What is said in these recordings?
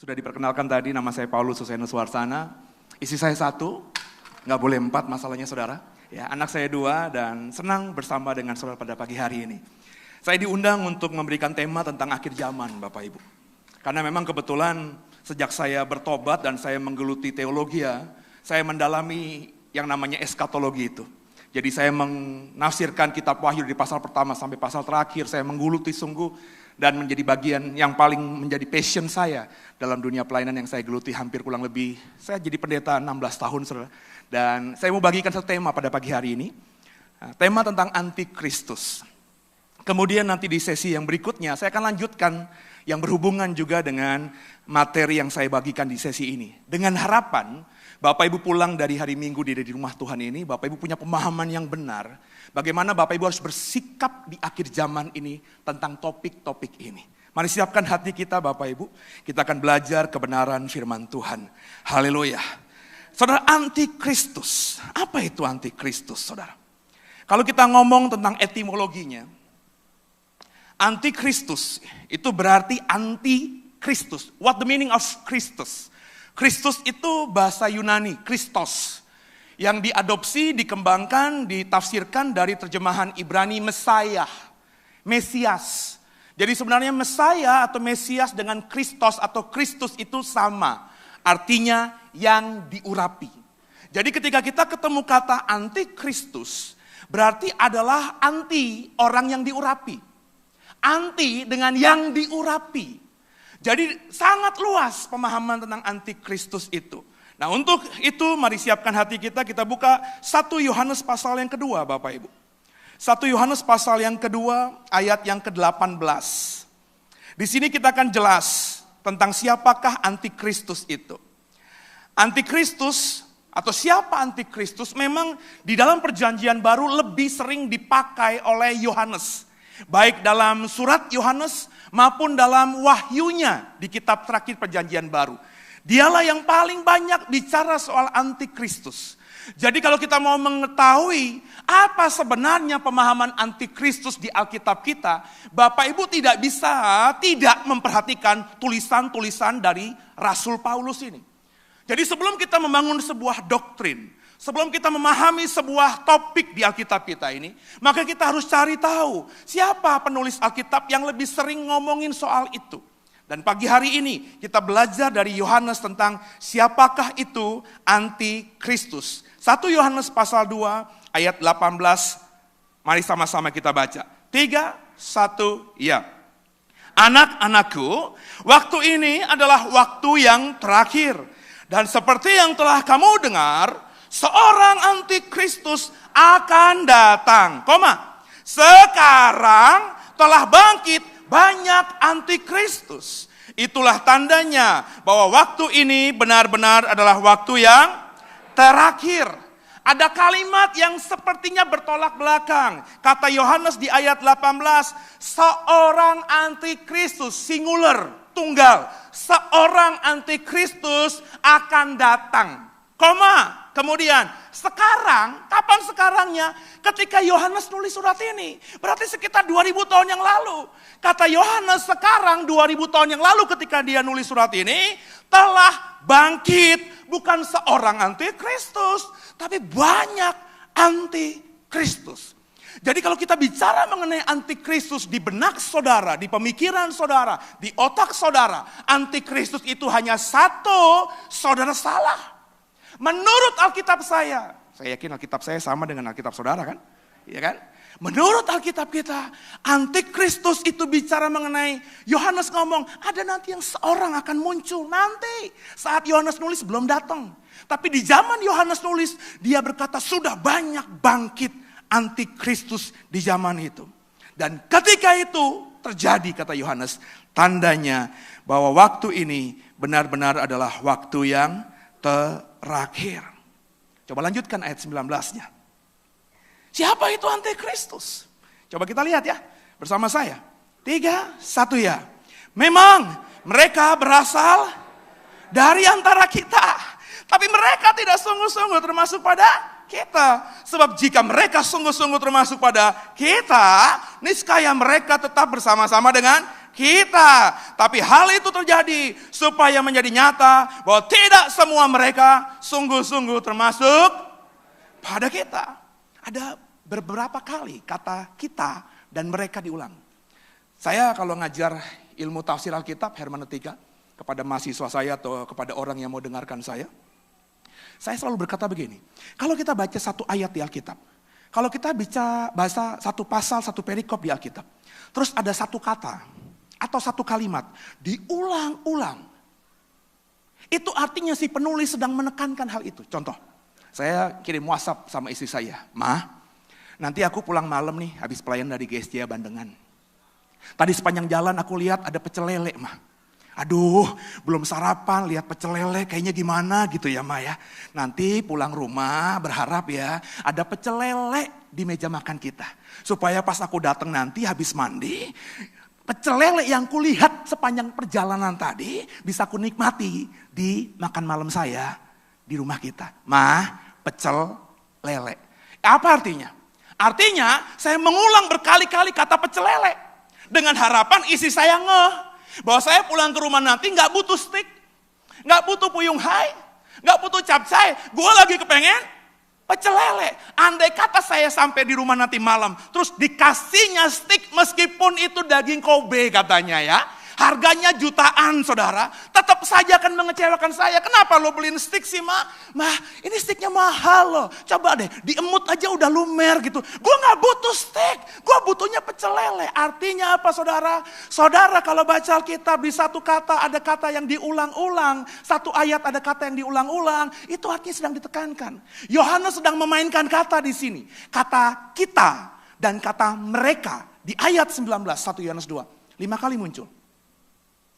Sudah diperkenalkan tadi, nama saya Paulus Susenus Warsana. Istri saya 1, nggak boleh 4 masalahnya saudara. Ya, anak saya 2 dan senang bersama dengan saudara pada pagi hari ini. Saya diundang untuk memberikan tema tentang akhir zaman Bapak Ibu. Karena memang kebetulan sejak saya bertobat dan saya menggeluti teologi saya mendalami yang namanya eskatologi itu. Jadi saya menafsirkan kitab Wahyu dari pasal pertama sampai pasal terakhir. Saya menggeluti sungguh dan menjadi bagian yang paling menjadi passion saya dalam dunia pelayanan yang saya geluti hampir kurang lebih. Saya jadi pendeta 16 tahun saudara. Dan saya mau bagikan satu tema pada pagi hari ini. Tema tentang antikristus. Kemudian nanti di sesi yang berikutnya saya akan lanjutkan yang berhubungan juga dengan materi yang saya bagikan di sesi ini. Dengan harapan Bapak Ibu pulang dari hari Minggu di rumah Tuhan ini, Bapak Ibu punya pemahaman yang benar. Bagaimana Bapak Ibu harus bersikap di akhir zaman ini tentang topik-topik ini. Mari siapkan hati kita Bapak Ibu. Kita akan belajar kebenaran firman Tuhan. Haleluya. Saudara, antikristus. Apa itu antikristus saudara? Kalau kita ngomong tentang etimologinya, antikristus itu berarti anti-Kristus. What the meaning of Kristus? Kristus itu bahasa Yunani, Kristos. Yang diadopsi, dikembangkan, ditafsirkan dari terjemahan Ibrani Mesiah, Mesias. Jadi sebenarnya Mesiah atau Mesias dengan Kristos atau Kristus itu sama. Artinya yang diurapi. Jadi ketika kita ketemu kata antikristus, berarti adalah anti orang yang diurapi. Anti dengan yang diurapi. Jadi sangat luas pemahaman tentang antikristus itu. Nah untuk itu mari siapkan hati kita buka 1 Yohanes pasal yang kedua Bapak Ibu. 1 Yohanes pasal yang kedua ayat yang ke-18. Di sini kita akan jelas tentang siapakah antikristus itu. Antikristus atau siapa antikristus memang di dalam perjanjian baru lebih sering dipakai oleh Yohanes. Baik dalam surat Yohanes maupun dalam wahyunya di kitab terakhir perjanjian baru. Dialah yang paling banyak bicara soal antikristus. Jadi kalau kita mau mengetahui apa sebenarnya pemahaman antikristus di Alkitab kita, Bapak Ibu tidak bisa tidak memperhatikan tulisan-tulisan dari Rasul Paulus ini. Jadi sebelum kita membangun sebuah doktrin, sebelum kita memahami sebuah topik di Alkitab kita ini, maka kita harus cari tahu siapa penulis Alkitab yang lebih sering ngomongin soal itu. Dan pagi hari ini kita belajar dari Yohanes tentang siapakah itu antikristus. 1 Yohanes pasal 2 ayat 18, mari sama-sama kita baca. 3, 1, ya. Anak-anakku, waktu ini adalah waktu yang terakhir. Dan seperti yang telah kamu dengar, seorang antikristus akan datang. Sekarang telah bangkit banyak antikristus. Itulah tandanya bahwa waktu ini benar-benar adalah waktu yang terakhir. Ada kalimat yang sepertinya bertolak belakang. Kata Yohanes di ayat 18, seorang antikristus, singular, tunggal. Seorang antikristus akan datang. Kemudian sekarang, kapan sekarangnya? Ketika Yohanes nulis surat ini. Berarti sekitar 2000 tahun yang lalu. Kata Yohanes sekarang 2000 tahun yang lalu ketika dia nulis surat ini. Telah bangkit bukan seorang antikristus. Tapi banyak antikristus. Jadi kalau kita bicara mengenai antikristus di benak saudara, di pemikiran saudara, di otak saudara. Antikristus itu hanya satu, saudara salah. Menurut Alkitab saya yakin Alkitab saya sama dengan Alkitab saudara kan? Iya kan? Menurut Alkitab kita, antikristus itu bicara mengenai, Yohanes ngomong, ada nanti yang seorang akan muncul nanti. Saat Yohanes nulis belum datang. Tapi di zaman Yohanes nulis, dia berkata sudah banyak bangkit antikristus di zaman itu. Dan ketika itu terjadi kata Yohanes, tandanya bahwa waktu ini benar-benar adalah waktu yang terakhir. Coba lanjutkan ayat 19-nya. Siapa itu antikristus? Coba kita lihat ya bersama saya. 3, 1 ya. Memang mereka berasal dari antara kita. Tapi mereka tidak sungguh-sungguh termasuk pada kita. Sebab jika mereka sungguh-sungguh termasuk pada kita, niscaya mereka tetap bersama-sama dengan kita. Tapi hal itu terjadi supaya menjadi nyata bahwa tidak semua mereka sungguh-sungguh termasuk pada kita. Ada beberapa kali kata kita dan mereka diulang. Saya kalau ngajar ilmu tafsir Alkitab, hermeneutika, kepada mahasiswa saya atau kepada orang yang mau dengarkan saya selalu berkata begini. Kalau kita baca satu ayat di Alkitab, kalau kita baca satu pasal, satu perikop di Alkitab, terus ada satu kata atau satu kalimat diulang-ulang, itu artinya si penulis sedang menekankan hal itu. Contoh, saya kirim WhatsApp sama istri saya, "Ma, nanti aku pulang malam nih habis pelayanan dari GSJ Bandengan. Tadi sepanjang jalan aku lihat ada pecel lele, Ma. Aduh, belum sarapan, lihat pecel lele kayaknya gimana gitu ya, Ma ya. Nanti pulang rumah berharap ya ada pecel lele di meja makan kita. Supaya pas aku datang nanti habis mandi, pecel lele yang kulihat sepanjang perjalanan tadi bisa aku nikmati di makan malam saya di rumah kita. Ma, pecel lele." Apa artinya? Artinya saya mengulang berkali-kali kata pecel lele dengan harapan isi saya ngeh bahwa saya pulang ke rumah nanti gak butuh steak, gak butuh puyung hai, gak butuh capcay. Gue lagi kepengen pecel lele. Andai kata saya sampai di rumah nanti malam, terus dikasihnya steak meskipun itu daging Kobe katanya ya. Harganya jutaan saudara, tetap saja akan mengecewakan saya. Kenapa lo beliin steak sih, Ma? Ma, ini steaknya mahal loh. Coba deh, diemut aja udah lumer gitu. Gue gak butuh steak, gue butuhnya pecel lele. Artinya apa saudara? Saudara kalau baca Alkitab di satu kata ada kata yang diulang-ulang. Satu ayat ada kata yang diulang-ulang. Itu artinya sedang ditekankan. Yohanes sedang memainkan kata di sini. Kata kita dan kata mereka. Di ayat 19, 1 Yohanes 2. 5 kali muncul.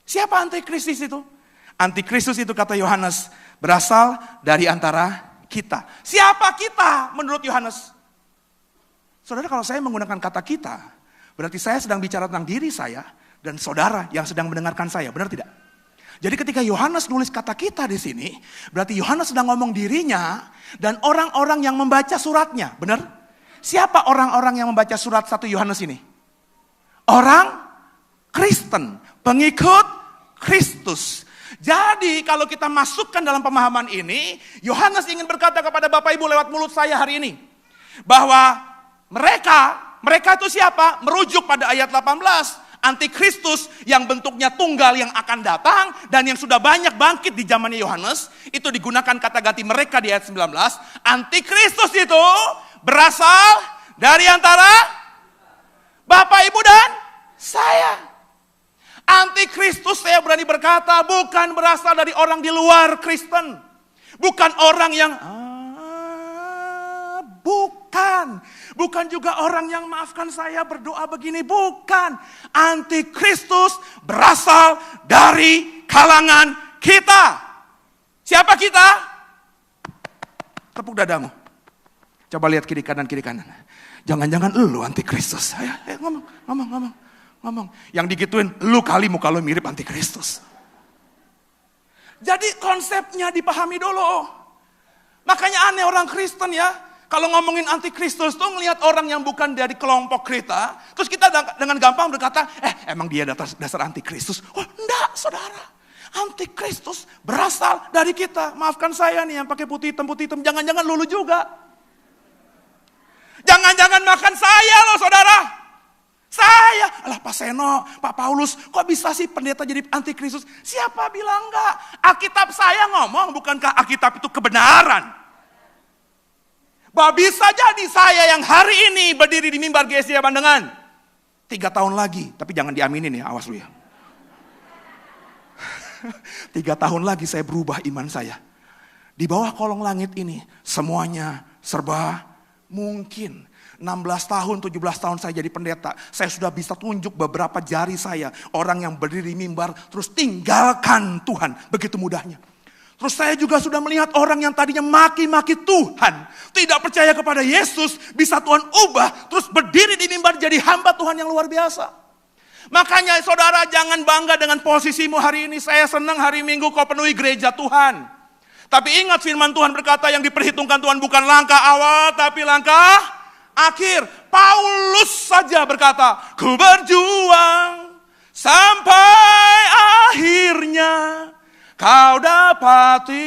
Siapa antikristus itu? Antikristus itu kata Yohanes berasal dari antara kita. Siapa kita menurut Yohanes? Saudara, kalau saya menggunakan kata kita, berarti saya sedang bicara tentang diri saya dan saudara yang sedang mendengarkan saya, benar tidak? Jadi ketika Yohanes nulis kata kita di sini, berarti Yohanes sedang ngomong dirinya dan orang-orang yang membaca suratnya, benar? Siapa orang-orang yang membaca surat 1 Yohanes ini? Orang Kristen, pengikut Kristus. Jadi kalau kita masukkan dalam pemahaman ini, Yohanes ingin berkata kepada Bapak Ibu lewat mulut saya hari ini, bahwa mereka itu siapa? Merujuk pada ayat 18, antikristus yang bentuknya tunggal yang akan datang dan yang sudah banyak bangkit di zamannya Yohanes. Itu digunakan kata ganti mereka di ayat 19. Antikristus itu berasal dari antara Bapak Ibu dan saya. Antikristus, saya berani berkata, bukan berasal dari orang di luar Kristen. Bukan orang yang bukan juga orang yang maafkan saya berdoa begini, bukan. Antikristus berasal dari kalangan kita. Siapa kita? Tepuk dadamu. Coba lihat kiri kanan. Jangan-jangan lu antikristus. Ngomong. Yang digituin, lu kali muka lu mirip antikristus. Jadi konsepnya dipahami dulu. Makanya aneh orang Kristen ya. Kalau ngomongin antikristus tuh ngelihat orang yang bukan dari kelompok kita. Terus kita dengan gampang berkata, emang dia dasar antikristus. Oh enggak saudara. Antikristus berasal dari kita. Maafkan saya nih yang pakai putih hitam. Jangan-jangan lulu juga. Jangan-jangan makan saya loh saudara. Saya, Pak Seno, Pak Paulus, kok bisa sih pendeta jadi antikristus? Siapa bilang enggak? Alkitab saya ngomong, bukankah Alkitab itu kebenaran? Bahwa bisa jadi saya yang hari ini berdiri di mimbar GSJ Bandengan 3 tahun lagi, tapi jangan diaminin ya, awas lu ya. 3 tahun lagi saya berubah iman saya. Di bawah kolong langit ini, semuanya serba mungkin. 16 tahun, 17 tahun saya jadi pendeta. Saya sudah bisa tunjuk beberapa jari saya. Orang yang berdiri mimbar terus tinggalkan Tuhan. Begitu mudahnya. Terus saya juga sudah melihat orang yang tadinya maki-maki Tuhan. Tidak percaya kepada Yesus. Bisa Tuhan ubah. Terus berdiri di mimbar jadi hamba Tuhan yang luar biasa. Makanya saudara jangan bangga dengan posisimu hari ini. Saya senang hari Minggu kau penuhi gereja Tuhan. Tapi ingat firman Tuhan berkata yang diperhitungkan Tuhan bukan langkah awal tapi langkah akhir. Paulus saja berkata, ku berjuang Sampai akhirnya kau dapati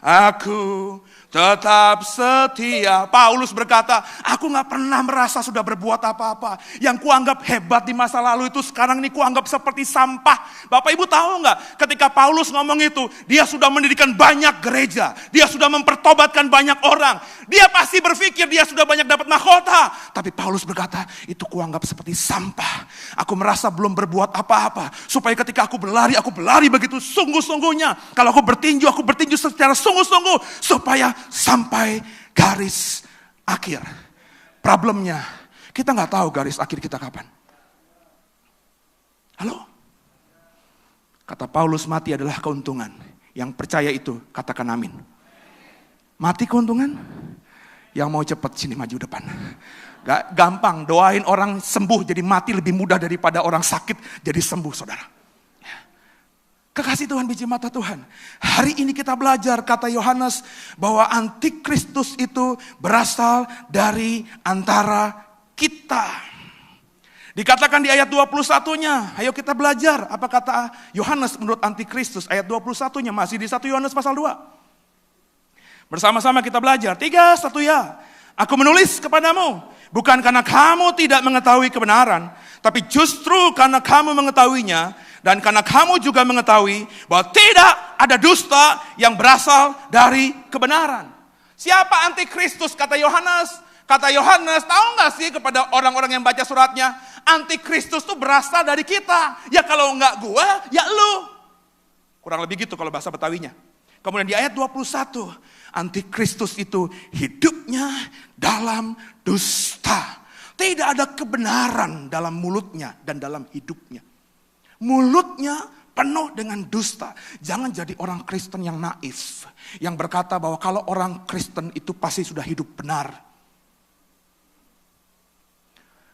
aku tetap setia. Paulus berkata, aku gak pernah merasa sudah berbuat apa-apa. Yang kuanggap hebat di masa lalu itu sekarang ini kuanggap seperti sampah. Bapak Ibu tahu gak, ketika Paulus ngomong itu, dia sudah mendirikan banyak gereja. Dia sudah mempertobatkan banyak orang. Dia pasti berpikir dia sudah banyak dapat mahkota. Tapi Paulus berkata, itu kuanggap seperti sampah. Aku merasa belum berbuat apa-apa. Supaya ketika aku berlari begitu sungguh-sungguhnya. Kalau aku bertinju secara sungguh-sungguh. Supaya sampai garis akhir. Problemnya, kita nggak tahu garis akhir kita kapan. Halo? Kata Paulus, mati adalah keuntungan. Yang percaya itu, katakan amin. Mati keuntungan? Yang mau cepat sini maju depan. Gak gampang, doain orang sembuh jadi mati lebih mudah daripada orang sakit jadi sembuh, saudara. Kekasih Tuhan, biji mata Tuhan. Hari ini kita belajar, kata Yohanes, bahwa antikristus itu berasal dari antara kita. Dikatakan di ayat 21-nya, ayo kita belajar apa kata Yohanes menurut antikristus. Ayat 21-nya masih di 1 Yohanes pasal 2. Bersama-sama kita belajar. 3, 1 ya. Aku menulis kepadamu, bukan karena kamu tidak mengetahui kebenaran, tapi justru karena kamu mengetahuinya. Dan karena kamu juga mengetahui bahwa tidak ada dusta yang berasal dari kebenaran. Siapa antikristus kata Yohanes? Kata Yohanes, tahu gak sih kepada orang-orang yang baca suratnya? Antikristus itu berasal dari kita. Ya kalau enggak gua, ya lu. Kurang lebih gitu kalau bahasa Betawinya. Kemudian di ayat 21, antikristus itu hidupnya dalam dusta. Tidak ada kebenaran dalam mulutnya dan dalam hidupnya. Mulutnya penuh dengan dusta. Jangan jadi orang Kristen yang naif. Yang berkata bahwa kalau orang Kristen itu pasti sudah hidup benar.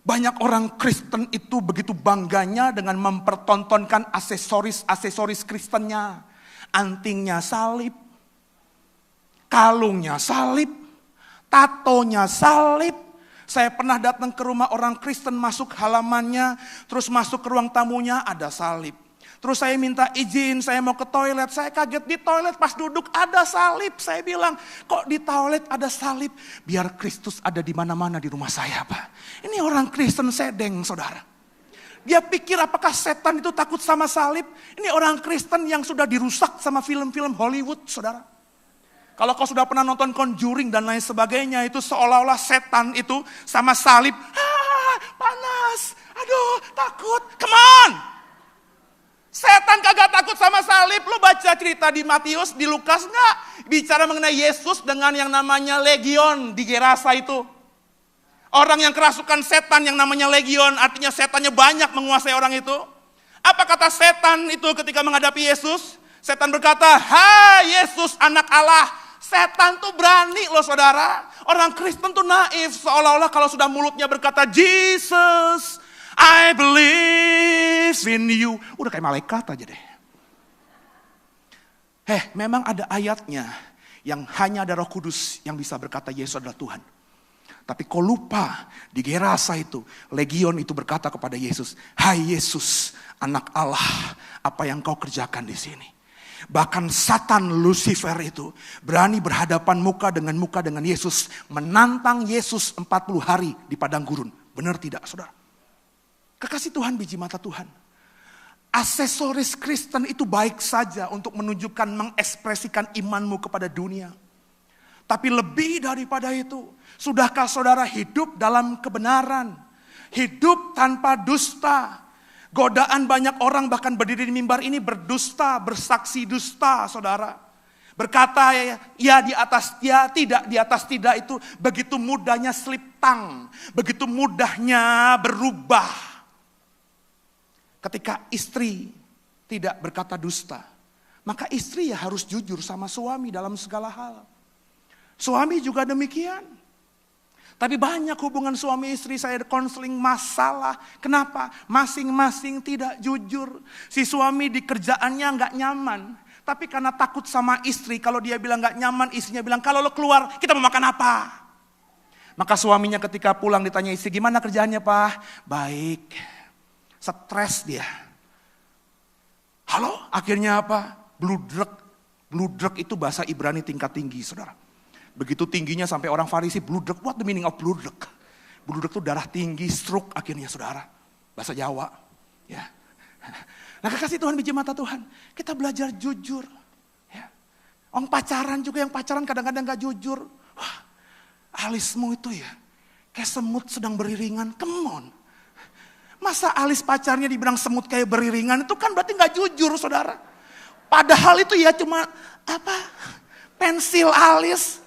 Banyak orang Kristen itu begitu bangganya dengan mempertontonkan aksesoris Kristennya. Antingnya salib. Kalungnya salib. Tatonya salib. Saya pernah datang ke rumah orang Kristen, masuk halamannya, terus masuk ke ruang tamunya, ada salib. Terus saya minta izin, saya mau ke toilet. Saya kaget di toilet pas duduk ada salib. Saya bilang, kok di toilet ada salib? Biar Kristus ada di mana-mana di rumah saya, Pak. Ini orang Kristen sedeng, saudara. Dia pikir apakah setan itu takut sama salib? Ini orang Kristen yang sudah dirusak sama film-film Hollywood, saudara. Kalau kau sudah pernah nonton Conjuring dan lain sebagainya, itu seolah-olah setan itu sama salib. Panas, aduh takut, come on. Setan kagak takut sama salib. Lu baca cerita di Matius, di Lukas enggak? Bicara mengenai Yesus dengan yang namanya legion di Gerasa itu. Orang yang kerasukan setan yang namanya legion, artinya setannya banyak menguasai orang itu. Apa kata setan itu ketika menghadapi Yesus? Setan berkata, hai Yesus anak Allah. Setan tuh berani loh saudara. Orang Kristen tuh naif. Seolah-olah kalau sudah mulutnya berkata, Jesus, I believe in you. Udah kayak malaikat aja deh. Memang ada ayatnya yang hanya ada Roh Kudus yang bisa berkata Yesus adalah Tuhan. Tapi kau lupa di Gerasa itu, legion itu berkata kepada Yesus, hai Yesus, anak Allah, apa yang kau kerjakan di sini? Bahkan Satan Lucifer itu berani berhadapan muka dengan Yesus. Menantang Yesus 40 hari di padang gurun. Benar tidak saudara? Kekasih Tuhan, biji mata Tuhan. Aksesoris Kristen itu baik saja untuk menunjukkan, mengekspresikan imanmu kepada dunia. Tapi lebih daripada itu, sudahkah saudara hidup dalam kebenaran? Hidup tanpa dusta. Godaan banyak orang bahkan berdiri di mimbar ini berdusta, bersaksi dusta saudara. Berkata ya di atas ya, tidak di atas tidak, itu begitu mudahnya slip tang. Begitu mudahnya berubah. Ketika istri tidak berkata dusta, maka istri ya harus jujur sama suami dalam segala hal. Suami juga demikian. Tapi banyak hubungan suami istri saya konseling masalah. Kenapa? Masing-masing tidak jujur. Si suami di kerjaannya gak nyaman. Tapi karena takut sama istri, kalau dia bilang gak nyaman, istrinya bilang, kalau lo keluar, kita mau makan apa? Maka suaminya ketika pulang ditanya istri, gimana kerjaannya Pak? Baik. Stres dia. Halo, akhirnya apa? Bludrek. Bludrek itu bahasa Ibrani tingkat tinggi, saudara. Begitu tingginya sampai orang Farisi bludrek. What the meaning of bludrek? Bludrek itu darah tinggi, stroke akhirnya, saudara. Bahasa Jawa. Ya. Nah, kekasih Tuhan, biji mata Tuhan, kita belajar jujur. Ya. Orang pacaran juga, yang pacaran kadang-kadang gak jujur. Wah, alismu itu ya, kayak semut sedang beriringan, come on. Masa alis pacarnya dibilang semut kayak beriringan, itu kan berarti gak jujur, saudara. Padahal itu ya cuma pensil alis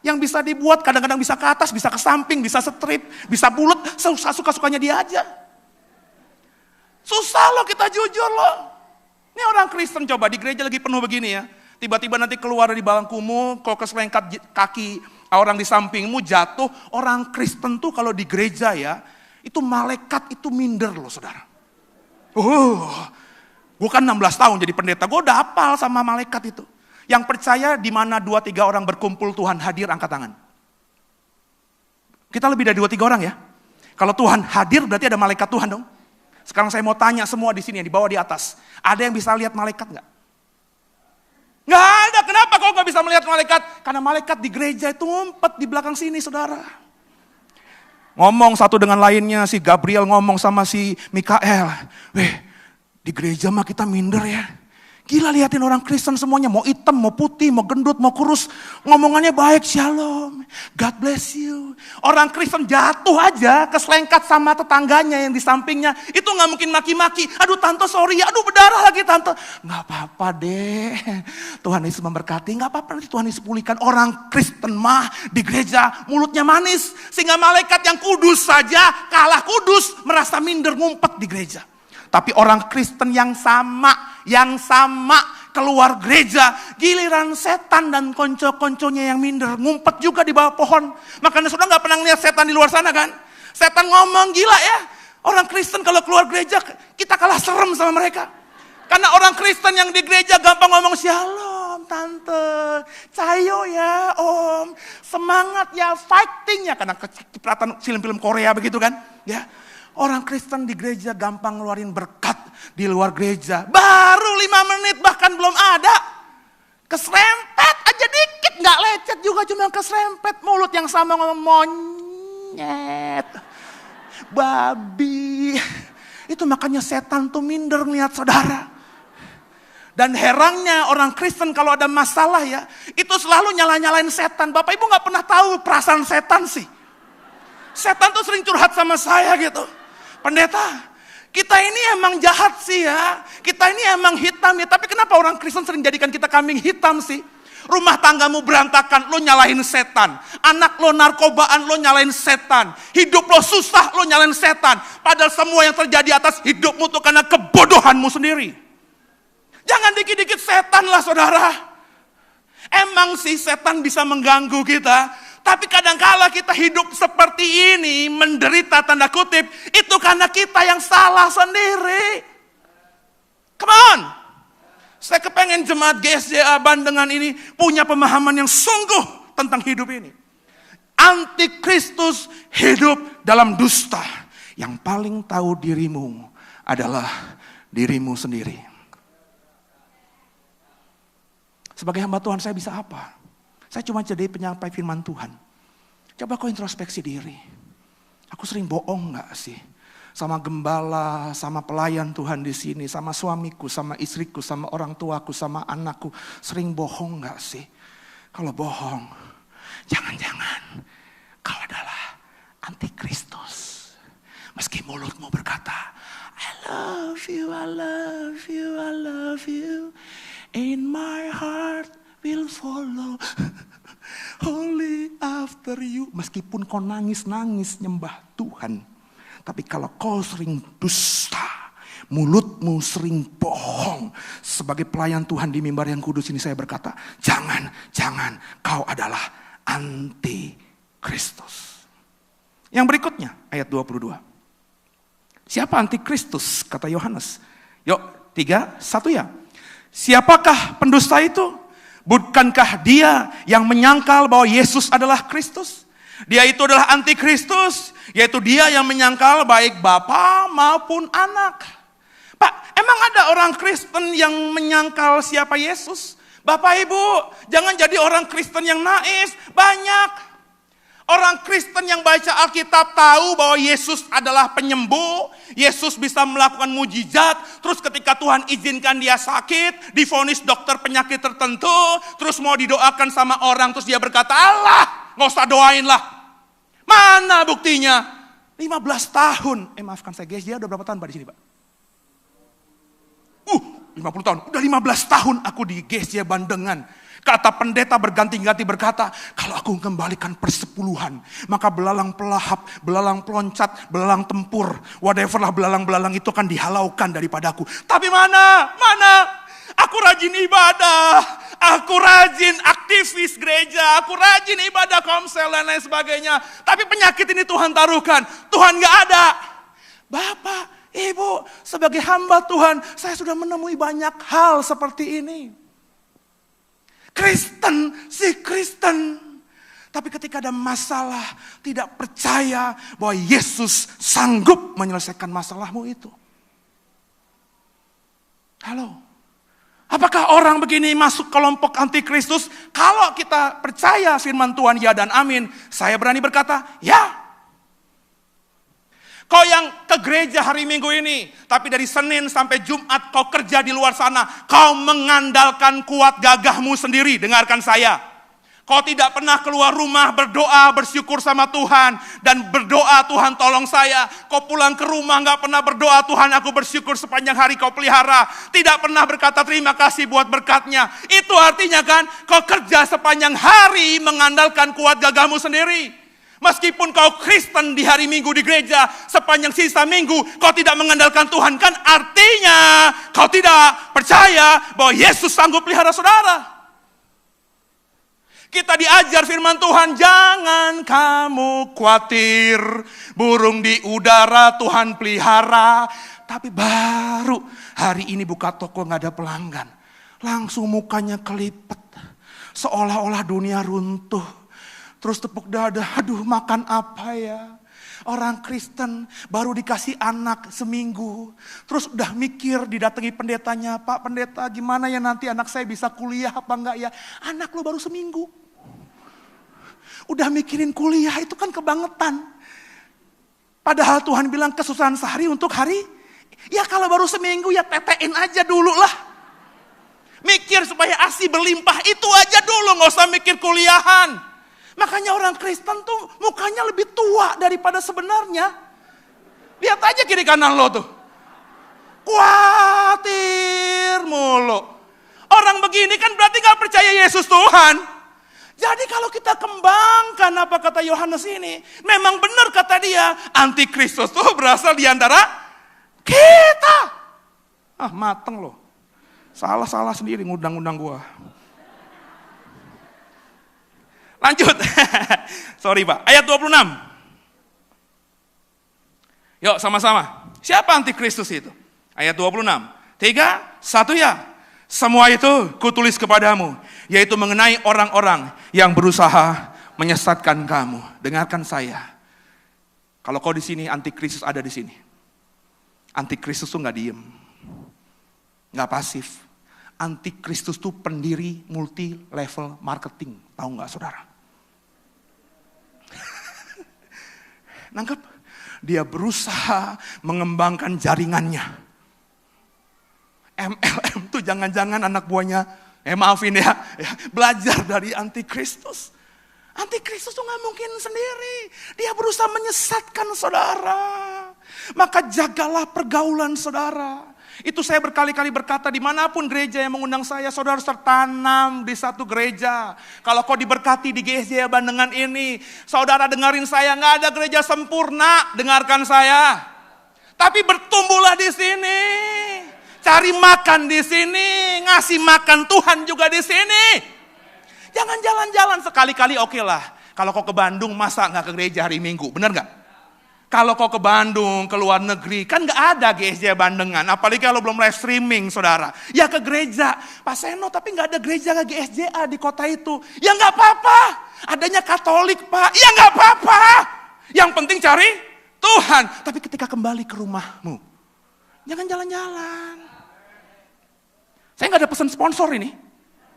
yang bisa dibuat, kadang-kadang bisa ke atas, bisa ke samping, bisa strip, bisa bulat, suka-sukanya dia aja. Susah loh kita jujur loh. Ini orang Kristen coba di gereja lagi penuh begini ya. Tiba-tiba nanti keluar dari bangkumu, kalau keselengkat kaki orang di sampingmu jatuh. Orang Kristen tuh kalau di gereja ya, itu malaikat itu minder loh, saudara. Gue kan 16 tahun jadi pendeta, gue udah hafal sama malaikat itu. Yang percaya di mana 2-3 orang berkumpul Tuhan hadir, angkat tangan. Kita lebih dari 2-3 orang ya. Kalau Tuhan hadir berarti ada malaikat Tuhan dong. Sekarang saya mau tanya semua di sini yang di bawah di atas. Ada yang bisa lihat malaikat nggak? Nggak ada. Kenapa kau nggak bisa melihat malaikat? Karena malaikat di gereja itu ngumpet di belakang sini, saudara. Ngomong satu dengan lainnya, si Gabriel ngomong sama si Mikael. Di gereja mah kita minder ya. Gila, liatin orang Kristen semuanya, mau hitam, mau putih, mau gendut, mau kurus. Ngomongannya baik, shalom, God bless you. Orang Kristen jatuh aja, keselengkat sama tetangganya yang di sampingnya. Itu gak mungkin maki-maki, aduh tante sorry, aduh berdarah lagi tante. Gak apa-apa deh, Tuhan Yesus memberkati, gak apa-apa nanti Tuhan Yesus pulihkan. Orang Kristen mah di gereja mulutnya manis. Sehingga malaikat yang kudus saja kalah kudus, merasa minder ngumpet di gereja. Tapi orang Kristen yang sama keluar gereja, giliran setan dan konco-konconya yang minder ngumpet juga di bawah pohon. Makanya saudara gak pernah lihat setan di luar sana kan? Setan ngomong, gila ya. Orang Kristen kalau keluar gereja kita kalah serem sama mereka. Karena orang Kristen yang di gereja gampang ngomong, shalom tante, cayo ya om, semangat ya, fighting ya. Karena kecipratan film-film Korea begitu kan, ya. Orang Kristen di gereja gampang ngeluarin berkat di luar gereja. Baru 5 menit bahkan belum ada. Keserempet aja dikit, gak lecet juga, cuma keserempet. Mulut yang sama ngomong monyet, babi. Itu makanya setan tuh minder ngeliat saudara. Dan herannya orang Kristen kalau ada masalah ya, itu selalu nyala-nyalain setan. Bapak Ibu gak pernah tahu perasaan setan sih. Setan tuh sering curhat sama saya gitu. Pendeta, kita ini emang jahat sih ya. Kita ini emang hitam ya. Tapi kenapa orang Kristen sering jadikan kita kambing hitam sih? Rumah tanggamu berantakan, lo nyalahin setan. Anak lo narkobaan, lo nyalahin setan. Hidup lo susah, lo nyalahin setan. Padahal semua yang terjadi atas hidupmu itu karena kebodohanmu sendiri. Jangan dikit-dikit setan lah saudara. Emang sih setan bisa mengganggu kita. Tapi kadang-kala kita hidup seperti ini, menderita tanda kutip, itu karena kita yang salah sendiri. Come on. Saya kepengen jemaat GSJA Bandengan ini punya pemahaman yang sungguh tentang hidup ini. Antikristus hidup dalam dusta. Yang paling tahu dirimu adalah dirimu sendiri. Sebagai hamba Tuhan saya bisa apa? Saya cuma jadi penyampai firman Tuhan. Coba kau introspeksi diri. Aku sering bohong gak sih? Sama gembala, sama pelayan Tuhan di sini, sama suamiku, sama istriku, sama orang tuaku, sama anakku. Sering bohong gak sih? Kalau bohong, jangan-jangan kau adalah antikristus. Meski mulutmu berkata, I love you, I love you, I love you. In my heart will follow. Holy after you. Meskipun kau nangis-nangis nyembah Tuhan. Tapi kalau kau sering dusta, mulutmu sering bohong. Sebagai pelayan Tuhan di mimbar yang kudus ini saya berkata, jangan kau adalah antikristus. Yang berikutnya ayat 22. Siapa antikristus? Kata Yohanes. Yuk 3, 1 ya. Siapakah pendusta itu? Bukankah dia yang menyangkal bahwa Yesus adalah Kristus? Dia itu adalah antikristus, yaitu dia yang menyangkal baik bapa maupun anak. Pak, emang ada orang Kristen yang menyangkal siapa Yesus? Bapak Ibu, jangan jadi orang Kristen yang naif. Banyak orang Kristen yang baca Alkitab tahu bahwa Yesus adalah penyembuh, Yesus bisa melakukan mujizat, terus ketika Tuhan izinkan dia sakit, divonis dokter penyakit tertentu, terus mau didoakan sama orang, terus dia berkata, Allah, nggak usah doain lah. Mana buktinya? 15 tahun. Maafkan saya guys, dia udah berapa tahun Pak di sini Pak? 50 tahun. Udah 15 tahun aku di GSJ Bandengan. Kata pendeta berganti-ganti berkata, kalau aku kembalikan persepuluhan, maka belalang pelahap, belalang peloncat, belalang tempur, whatever lah belalang-belalang itu akan dihalaukan daripadaku. Tapi mana? Aku rajin ibadah, aku rajin aktivis gereja, aku rajin ibadah komsel dan lain sebagainya. Tapi penyakit ini Tuhan taruhkan, Tuhan gak ada. Bapak, Ibu, sebagai hamba Tuhan, saya sudah menemui banyak hal seperti ini. Kristen. Tapi ketika ada masalah, tidak percaya bahwa Yesus sanggup menyelesaikan masalahmu itu. Halo. Apakah orang begini masuk kelompok antikristus? Kalau kita percaya firman Tuhan ya dan amin, saya berani berkata, ya. Kau yang ke gereja hari Minggu ini, tapi dari Senin sampai Jumat kau kerja di luar sana, kau mengandalkan kuat gagahmu sendiri, dengarkan saya. Kau tidak pernah keluar rumah berdoa, bersyukur sama Tuhan, dan berdoa Tuhan tolong saya. Kau pulang ke rumah gak pernah berdoa, Tuhan aku bersyukur sepanjang hari kau pelihara. Tidak pernah berkata terima kasih buat berkatnya. Itu artinya kan kau kerja sepanjang hari mengandalkan kuat gagahmu sendiri. Meskipun kau Kristen di hari Minggu di gereja, sepanjang sisa minggu kau tidak mengandalkan Tuhan, kan artinya kau tidak percaya bahwa Yesus sanggup pelihara saudara. Kita diajar firman Tuhan, jangan kamu khawatir, burung di udara Tuhan pelihara. Tapi baru hari ini buka toko gak ada pelanggan, langsung mukanya kelipet, seolah-olah dunia runtuh. Terus tepuk dada, aduh makan apa ya? Orang Kristen baru dikasih anak seminggu, terus udah mikir didatangi pendetanya, Pak pendeta gimana ya nanti anak saya bisa kuliah apa enggak ya? Anak lu baru seminggu. Udah mikirin kuliah, itu kan kebangetan. Padahal Tuhan bilang kesusahan sehari untuk hari, ya kalau baru seminggu ya tetein aja dulu lah. Mikir supaya ASI berlimpah itu aja dulu, gak usah mikir kuliahan. Makanya orang Kristen tuh mukanya lebih tua daripada sebenarnya. Lihat aja kiri kanan lo tuh. Khawatir mulu. Orang begini kan berarti gak percaya Yesus Tuhan. Jadi kalau kita kembangkan apa kata Yohanes ini, memang benar kata dia, antikristus tuh berasal di antara kita. Mateng loh. Salah sendiri ngundang-undang gua. Lanjut. Sorry Pak, ayat 26. Yuk sama-sama. Siapa antikristus itu? Ayat 26. 3, 1 ya. Semua itu kutulis kepadamu, yaitu mengenai orang-orang yang berusaha menyesatkan kamu. Dengarkan saya. Kalau kau di sini, antikristus ada di sini. Antikristus tuh nggak diem, nggak pasif. Antikristus tuh pendiri multi level marketing, tahu nggak saudara? Nangkep? Dia berusaha mengembangkan jaringannya. MLM tuh jangan-jangan anak buahnya, maafin ya, belajar dari antikristus. Antikristus tuh gak mungkin sendiri. Dia berusaha menyesatkan saudara. Maka jagalah pergaulan saudara. Itu saya berkali-kali berkata, dimanapun gereja yang mengundang saya, saudara harus tertanam di satu gereja. Kalau kau diberkati di GSJ Bandengan ini, saudara dengerin saya, gak ada gereja sempurna, dengarkan saya. Tapi bertumbuhlah di sini. Cari makan di sini, ngasih makan Tuhan juga di sini. Jangan jalan-jalan sekali-kali oke lah. Kalau kau ke Bandung masa nggak ke gereja hari Minggu, benar nggak? Kalau kau ke Bandung, ke luar negeri, kan gak ada GSJ Bandengan. Apalagi kalau belum live streaming, saudara. Ya ke gereja. Pak Seno, tapi gak ada gereja GSJA di kota itu. Ya gak apa-apa. Adanya Katolik, Pak. Ya gak apa-apa. Yang penting cari Tuhan. Tapi ketika kembali ke rumahmu, jangan jalan-jalan. Saya gak ada pesan sponsor ini.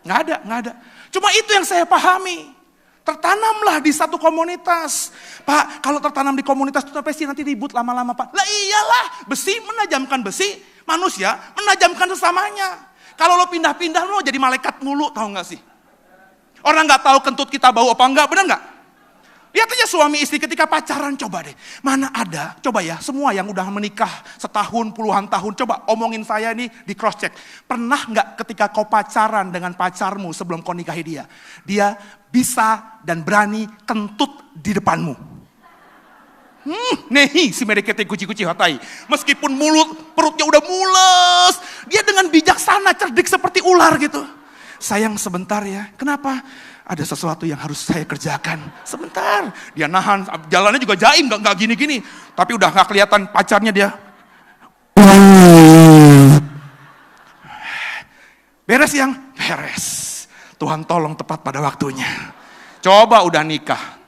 Gak ada. Cuma itu yang saya pahami. Tertanamlah di satu komunitas. Pak, kalau tertanam di komunitas itu pasti nanti ribut lama-lama, Pak. Lah iyalah, besi menajamkan besi, manusia menajamkan sesamanya. Kalau lo pindah-pindah lo jadi malaikat mulu, tahu gak sih? Orang gak tahu kentut kita bau apa enggak, benar gak? Lihat aja suami istri ketika pacaran, coba deh. Mana ada, coba ya, semua yang udah menikah setahun, puluhan tahun, coba omongin saya nih di cross check. Pernah gak ketika kau pacaran dengan pacarmu sebelum kau nikahi dia? Dia bisa dan berani kentut di depanmu. Nehi si merekete kuci-kuci hatai. Meskipun perutnya udah mules, dia dengan bijaksana cerdik seperti ular gitu. Sayang sebentar ya, kenapa? Ada sesuatu yang harus saya kerjakan. Sebentar, dia nahan, jalannya juga jaim, gak gini-gini. Tapi udah gak kelihatan pacarnya dia. Beres yang? Beres. Tuhan tolong tepat pada waktunya. Coba udah nikah.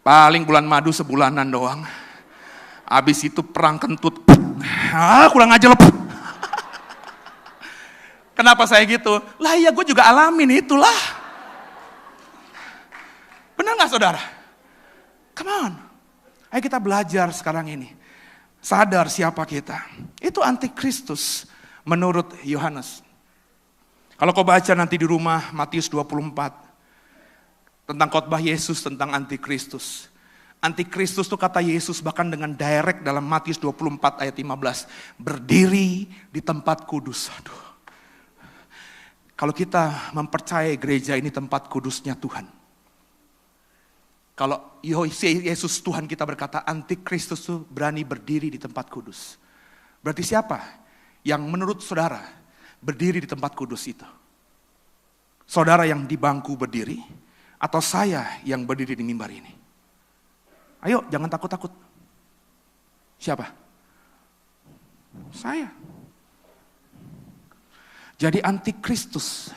Paling bulan madu sebulanan doang. Habis itu perang kentut. Kurang aja loh. Kenapa saya gitu? Lah iya gue juga alamin itulah. Benar gak saudara? Come on. Ayo kita belajar sekarang ini. Sadar siapa kita. Itu antikristus menurut Yohanes. Kalau kau baca nanti di rumah Matius 24. Tentang khotbah Yesus tentang antikristus. Antikristus itu kata Yesus bahkan dengan direct dalam Matius 24 ayat 15. Berdiri di tempat kudus. Aduh. Kalau kita mempercayai gereja ini tempat kudusnya Tuhan. Kalau Yesus Tuhan kita berkata antikristus itu berani berdiri di tempat kudus. Berarti siapa yang menurut saudara berdiri di tempat kudus itu? Saudara yang di bangku berdiri atau saya yang berdiri di mimbar ini? Ayo jangan takut-takut. Siapa? Saya. Jadi antikristus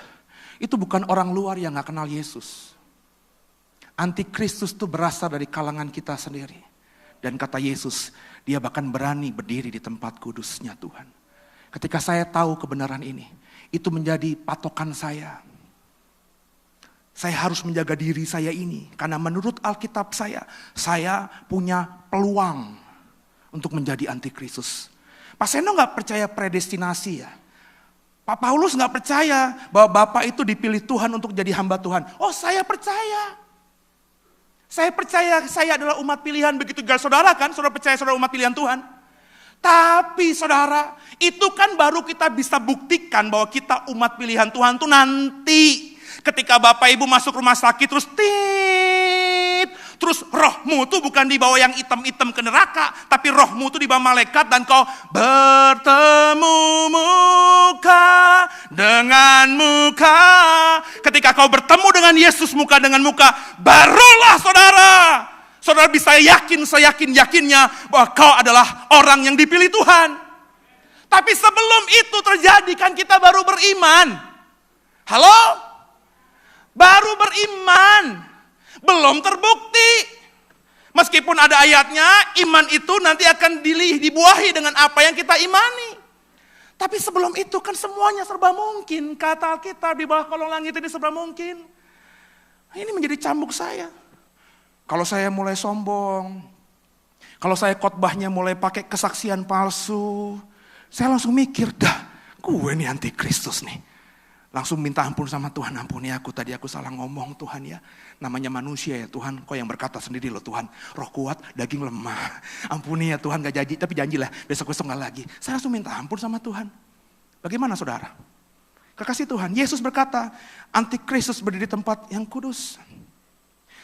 itu bukan orang luar yang gak kenal Yesus. Antikristus itu berasal dari kalangan kita sendiri. Dan kata Yesus, dia bahkan berani berdiri di tempat kudusnya Tuhan. Ketika saya tahu kebenaran ini, itu menjadi patokan saya. Saya harus menjaga diri saya ini. Karena menurut Alkitab saya punya peluang untuk menjadi antikristus. Pak Seno gak percaya predestinasi ya. Pak Paulus gak percaya bahwa Bapak itu dipilih Tuhan untuk jadi hamba Tuhan. Oh saya percaya. Saya percaya saya adalah umat pilihan. Begitu juga saudara kan, saudara percaya saudara umat pilihan Tuhan. Tapi saudara, itu kan baru kita bisa buktikan bahwa kita umat pilihan Tuhan tuh nanti. Ketika Bapak Ibu masuk rumah sakit terus rohmu tuh bukan dibawa yang hitam-hitam ke neraka, tapi rohmu tuh dibawa malaikat dan kau bertemu muka dengan muka. Ketika kau bertemu dengan Yesus muka dengan muka, barulah saudara bisa seyakin-yakinnya bahwa kau adalah orang yang dipilih Tuhan. Tapi sebelum itu terjadi kan kita baru beriman. Halo? Baru beriman. Belum terbukti. Meskipun ada ayatnya, iman itu nanti akan dibuahi dengan apa yang kita imani. Tapi sebelum itu kan semuanya serba mungkin. Kata Alkitab di bawah kolong langit ini serba mungkin. Ini menjadi cambuk saya. Kalau saya mulai sombong, kalau saya khotbahnya mulai pakai kesaksian palsu, saya langsung mikir, gue nih antikristus nih. Langsung minta ampun sama Tuhan, ampuni aku, tadi aku salah ngomong Tuhan ya. Namanya manusia ya Tuhan, kau yang berkata sendiri loh Tuhan. Roh kuat, daging lemah. Ampuni ya Tuhan, gak janji, tapi janjilah besok-besok gak lagi. Saya langsung minta ampun sama Tuhan. Bagaimana saudara? Kekasih Tuhan, Yesus berkata, antikristus berdiri di tempat yang kudus.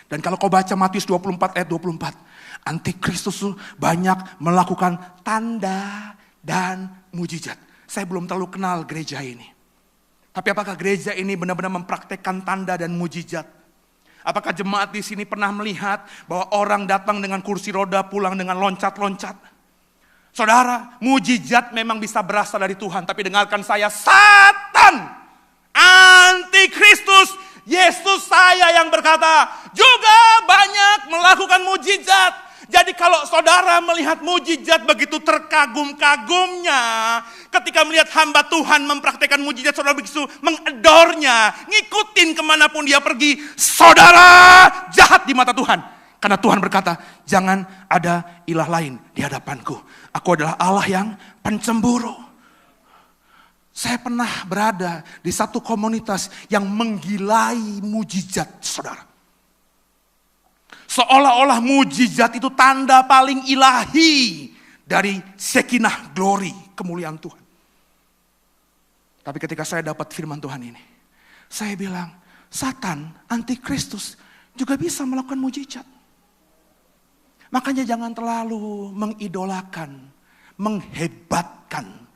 Dan kalau kau baca Matius 24 ayat 24, antikristus banyak melakukan tanda dan mujizat. Saya belum terlalu kenal gereja ini. Tapi apakah gereja ini benar-benar mempraktekkan tanda dan mujizat? Apakah jemaat di sini pernah melihat bahwa orang datang dengan kursi roda, pulang dengan loncat-loncat? Saudara, mujizat memang bisa berasal dari Tuhan. Tapi dengarkan saya, Satan, antikristus, Yesus saya yang berkata, juga banyak melakukan mujizat. Jadi kalau saudara melihat mujizat begitu terkagum-kagumnya, ketika melihat hamba Tuhan mempraktekkan mujizat, saudara begitu mengedornya, ngikutin kemanapun dia pergi, saudara jahat di mata Tuhan. Karena Tuhan berkata, jangan ada ilah lain di hadapanku. Aku adalah Allah yang pencemburu. Saya pernah berada di satu komunitas yang menggilai mujizat, saudara. Seolah-olah mujizat itu tanda paling ilahi dari Shekinah glory, kemuliaan Tuhan. Tapi ketika saya dapat firman Tuhan ini, saya bilang, Satan, antikristus juga bisa melakukan mujizat. Makanya jangan terlalu mengidolakan, menghebatkan,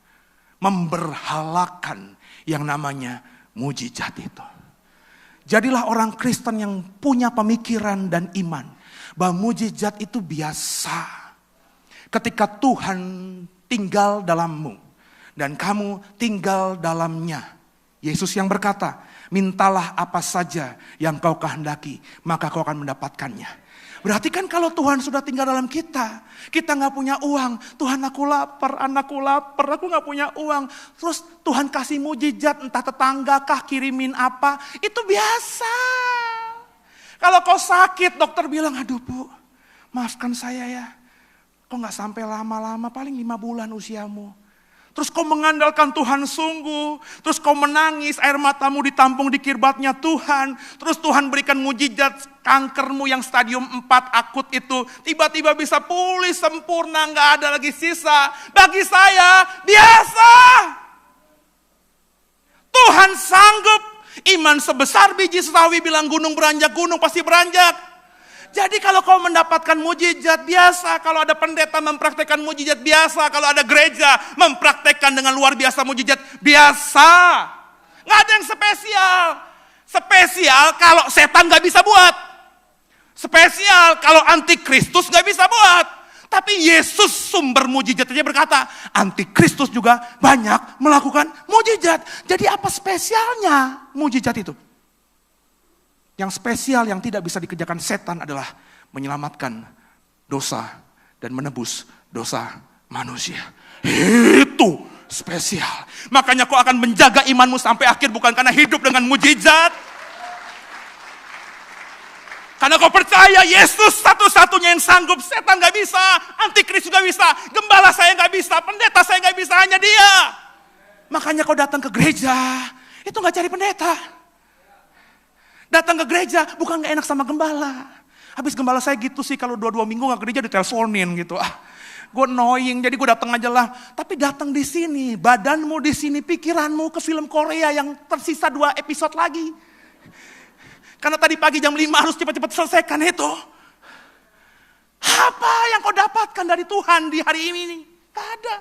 memberhalakan yang namanya mujizat itu. Jadilah orang Kristen yang punya pemikiran dan iman bahwa mujizat itu biasa. Ketika Tuhan tinggal dalammu dan kamu tinggal dalamnya. Yesus yang berkata, mintalah apa saja yang kau kehendaki, maka kau akan mendapatkannya. Berarti kan kalau Tuhan sudah tinggal dalam kita, kita gak punya uang. Tuhan, aku lapar, anakku lapar, aku gak punya uang. Terus Tuhan kasih mujizat, entah tetangga kah kirimin apa, itu biasa. Kalau kau sakit, dokter bilang, aduh Bu, maafkan saya ya. Kok gak sampai lama-lama, paling 5 bulan usiamu. Terus kau mengandalkan Tuhan sungguh. Terus kau menangis, air matamu ditampung di kirbatnya Tuhan. Terus Tuhan berikan mujizat, kankermu yang stadium 4 akut itu tiba-tiba bisa pulih sempurna, gak ada lagi sisa. Bagi saya, biasa. Tuhan sanggup. Iman sebesar biji sawi, bilang gunung beranjak, gunung pasti beranjak. Jadi kalau kau mendapatkan mujizat biasa, kalau ada pendeta mempraktekkan mujizat biasa, kalau ada gereja mempraktekkan dengan luar biasa mujizat biasa. Nggak ada yang spesial. Spesial kalau setan nggak bisa buat. Spesial kalau antikristus nggak bisa buat. Tapi Yesus sumber mujizatnya berkata, antikristus juga banyak melakukan mujizat. Jadi apa spesialnya mujizat itu? Yang spesial yang tidak bisa dikerjakan setan adalah menyelamatkan dosa dan menebus dosa manusia. Itu spesial. Makanya kau akan menjaga imanmu sampai akhir, bukan karena hidup dengan mujizat. Karena kau percaya Yesus satu-satunya yang sanggup. Setan gak bisa, antikristus gak bisa, gembala saya gak bisa, pendeta saya gak bisa, hanya dia. Makanya kau datang ke gereja, itu gak cari pendeta. Datang ke gereja bukan gak enak sama gembala. Habis gembala saya gitu sih, kalau 2 minggu gak gereja diteleponin gitu. Gue annoying, jadi gue datang aja lah. Tapi datang di sini, badanmu di sini, pikiranmu ke film Korea yang tersisa 2 episode lagi. Karena tadi pagi jam 5 harus cepat-cepat selesaikan itu. Apa yang kau dapatkan dari Tuhan di hari ini? Gak ada.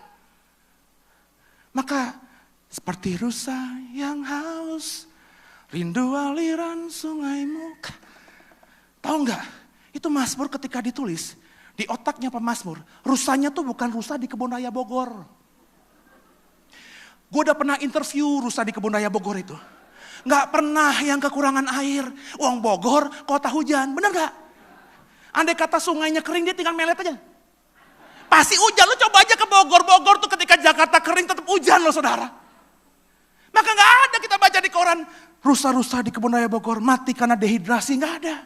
Maka seperti rusa yang haus, rindu aliran sungaimu. Tahu nggak? Itu Mazmur ketika ditulis, di otaknya pemazmur, rusanya tuh bukan rusa di Kebun Raya Bogor. Gue udah pernah interview rusa di Kebun Raya Bogor itu. Nggak pernah yang kekurangan air. Uang Bogor, kota hujan. Bener nggak? Andai kata sungainya kering, dia tinggal melet aja. Pasti hujan. Lu coba aja ke Bogor. Bogor tuh ketika Jakarta kering tetap hujan loh saudara. Maka nggak ada kita baca di koran, rusa-rusa di Kebun Raya Bogor mati karena dehidrasi, nggak ada.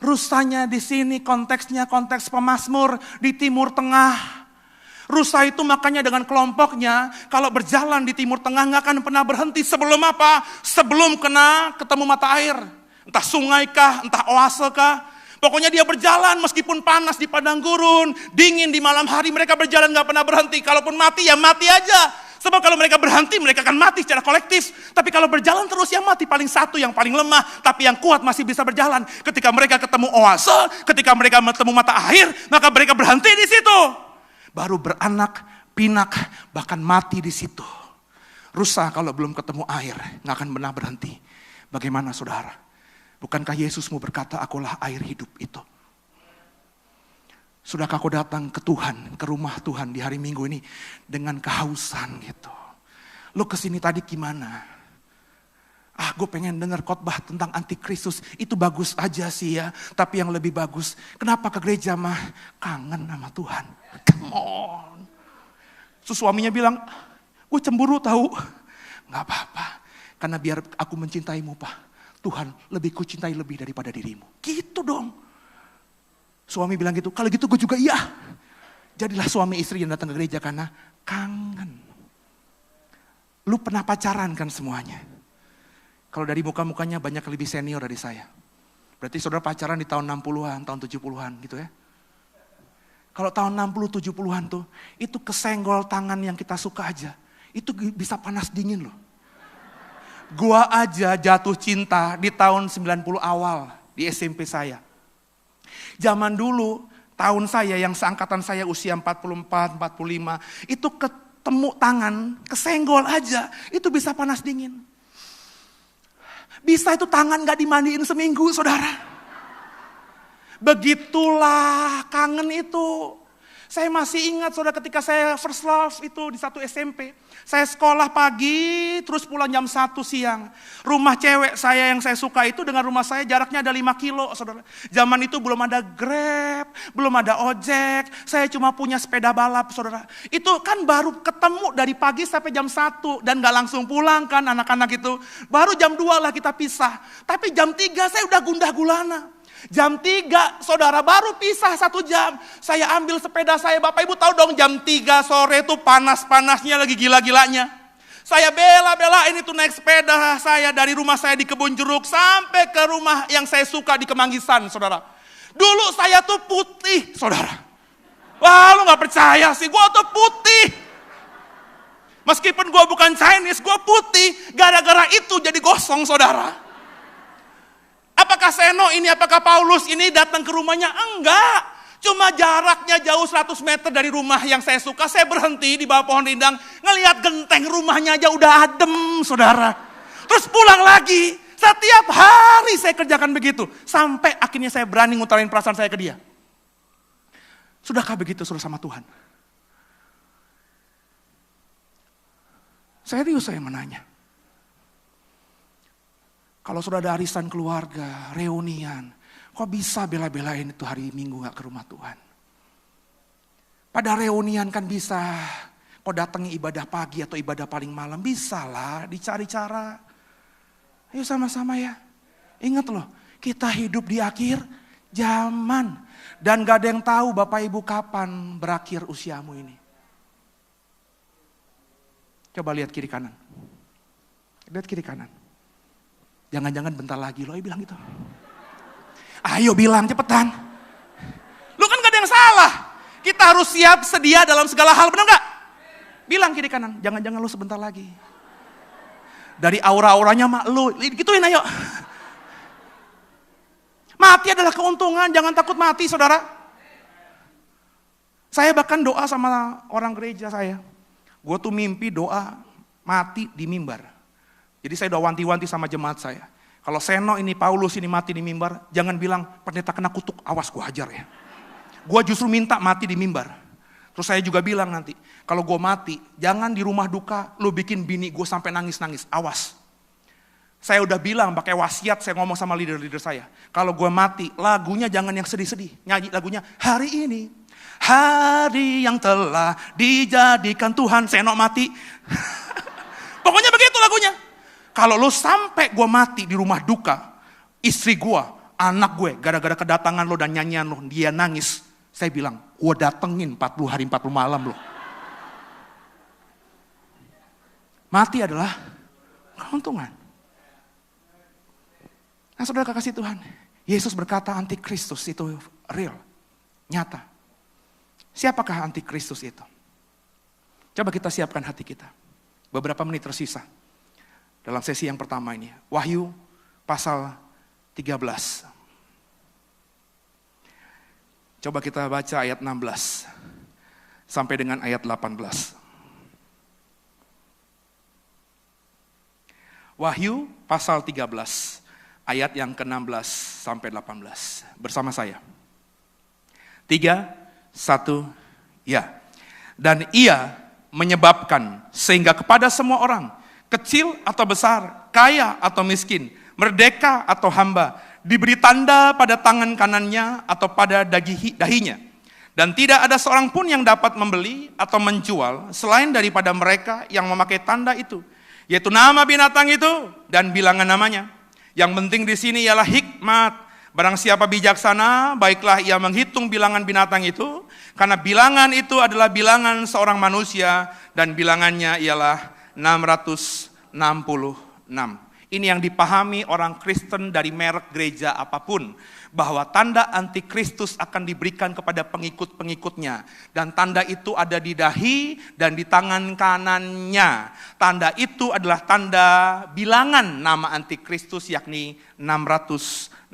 Rusanya di sini konteksnya konteks pemazmur di Timur Tengah. Rusa itu makanya dengan kelompoknya kalau berjalan di Timur Tengah nggak akan pernah berhenti sebelum apa? Sebelum ketemu mata air. Entah sungai kah, entah oase kah. Pokoknya dia berjalan meskipun panas di padang gurun, dingin di malam hari, mereka berjalan nggak pernah berhenti. Kalaupun mati ya mati aja. Sebab kalau mereka berhenti, mereka akan mati secara kolektif. Tapi kalau berjalan terus, yang mati paling satu, yang paling lemah. Tapi yang kuat masih bisa berjalan. Ketika mereka ketemu oase, ketika mereka ketemu mata air, maka mereka berhenti di situ. Baru beranak, pinak, bahkan mati di situ. Rusa kalau belum ketemu air, nggak akan pernah berhenti. Bagaimana saudara? Bukankah Yesusmu berkata, akulah air hidup itu? Sudahkah kau datang ke Tuhan, ke rumah Tuhan di hari Minggu ini dengan kehausan gitu? Lu kesini tadi gimana? Gue pengen dengar khotbah tentang antikristus. Itu bagus aja sih ya. Tapi yang lebih bagus, kenapa ke gereja mah? Kangen sama Tuhan. Come on. Terus suaminya bilang, gue cemburu tahu. Gak apa-apa. Karena biar aku mencintaimu Pak. Tuhan lebih kucintai lebih daripada dirimu. Gitu dong. Suami bilang gitu. Kalau gitu gue juga iya. Jadilah suami istri yang datang ke gereja karena kangen. Lu pernah pacaran kan semuanya? Kalau dari muka-mukanya banyak lebih senior dari saya. Berarti saudara pacaran di tahun 60-an, tahun 70-an gitu ya. Kalau tahun 60, 70-an tuh, itu kesenggol tangan yang kita suka aja. Itu bisa panas dingin loh. Gua aja jatuh cinta di tahun 90 awal di SMP saya. Zaman dulu, tahun saya yang seangkatan saya usia 44, 45, itu ketemu tangan, kesenggol aja, itu bisa panas dingin. Bisa itu tangan gak dimandiin seminggu, saudara. Begitulah kangen itu. Saya masih ingat, saudara, ketika saya first love itu di satu SMP. Saya sekolah pagi, terus pulang jam 1 siang. Rumah cewek saya yang saya suka itu dengan rumah saya jaraknya ada 5 kilo, saudara. Zaman itu belum ada Grab, belum ada ojek. Saya cuma punya sepeda balap, saudara. Itu kan baru ketemu dari pagi sampai jam 1. Dan gak langsung pulang kan anak-anak itu. Baru jam 2 lah kita pisah. Tapi jam 3 saya udah gundah gulana. Jam 3 saudara baru pisah 1 jam. Saya ambil sepeda saya, Bapak Ibu tahu dong jam 3 sore itu panas-panasnya lagi gila-gilanya. Saya bela-belain itu naik sepeda saya dari rumah saya di Kebun Jeruk sampai ke rumah yang saya suka di Kemanggisan, saudara. Dulu saya tuh putih, saudara. Wah, lu gak percaya sih, gue tuh putih. Meskipun gue bukan Chinese, gue putih. Gara-gara itu jadi gosong, saudara. Apakah Seno ini, apakah Paulus ini datang ke rumahnya? Enggak. Cuma jaraknya jauh 100 meter dari rumah yang saya suka. Saya berhenti di bawah pohon rindang. Ngelihat genteng rumahnya aja udah adem, saudara. Terus pulang lagi. Setiap hari saya kerjakan begitu. Sampai akhirnya saya berani ngutarain perasaan saya ke dia. Sudahkah begitu saudara sama Tuhan? Serius saya menanya. Kalau sudah ada arisan keluarga, reunian, kok bisa bela-belain itu hari Minggu gak ke rumah Tuhan? Pada reunian kan bisa, kok datangi ibadah pagi atau ibadah paling malam, bisa lah dicari cara. Ayo sama-sama ya. Ingat loh, kita hidup di akhir zaman. Dan gak ada yang tahu Bapak Ibu kapan berakhir usiamu ini. Coba lihat kiri kanan. Lihat kiri kanan. Jangan-jangan bentar lagi lo bilang gitu. Ayo bilang cepetan. Lu kan gak ada yang salah. Kita harus siap sedia dalam segala hal, benar gak? Bilang kiri kanan, jangan-jangan lu sebentar lagi. Dari aura-auranya mak lu, gituin ayo. Mati adalah keuntungan, jangan takut mati saudara. Saya bahkan doa sama orang gereja saya. Gue tuh mimpi doa mati di mimbar. Jadi saya udah wanti-wanti sama jemaat saya. Kalau Seno ini, Paulus ini mati di mimbar, jangan bilang pendeta kena kutuk, awas gue hajar ya. Gue justru minta mati di mimbar. Terus saya juga bilang nanti, kalau gue mati, jangan di rumah duka, lu bikin bini gue sampai nangis-nangis, awas. Saya udah bilang, pakai wasiat, saya ngomong sama leader-leader saya. Kalau gue mati, lagunya jangan yang sedih-sedih. Nyanyi lagunya, hari ini, hari yang telah dijadikan Tuhan, Seno mati. Pokoknya begitu lagunya. Kalau lo sampai gue mati di rumah duka, istri gue, anak gue, gara-gara kedatangan lo dan nyanyian lo, dia nangis. Saya bilang, gue datengin 40 hari 40 malam lo. Mati adalah keuntungan. Nah saudara kekasih Tuhan, Yesus berkata antikristus itu real, nyata. Siapakah antikristus itu? Coba kita siapkan hati kita. Beberapa menit tersisa. Dalam sesi yang pertama ini, Wahyu pasal 13. Coba kita baca ayat 16 sampai dengan ayat 18. Wahyu pasal 13 ayat yang ke-16 sampai 18. Bersama saya. 3, 1, ya. Dan ia menyebabkan sehingga kepada semua orang, kecil atau besar, kaya atau miskin, merdeka atau hamba, diberi tanda pada tangan kanannya atau pada dahinya. Dan tidak ada seorang pun yang dapat membeli atau menjual selain daripada mereka yang memakai tanda itu, yaitu nama binatang itu dan bilangan namanya. Yang penting di sini ialah hikmat. Barang siapa bijaksana, baiklah ia menghitung bilangan binatang itu, karena bilangan itu adalah bilangan seorang manusia dan bilangannya ialah 666. Ini yang dipahami orang Kristen dari merek gereja apapun, bahwa tanda antikristus akan diberikan kepada pengikut-pengikutnya. Dan tanda itu ada di dahi dan di tangan kanannya. Tanda itu adalah tanda bilangan nama antikristus, yakni 666.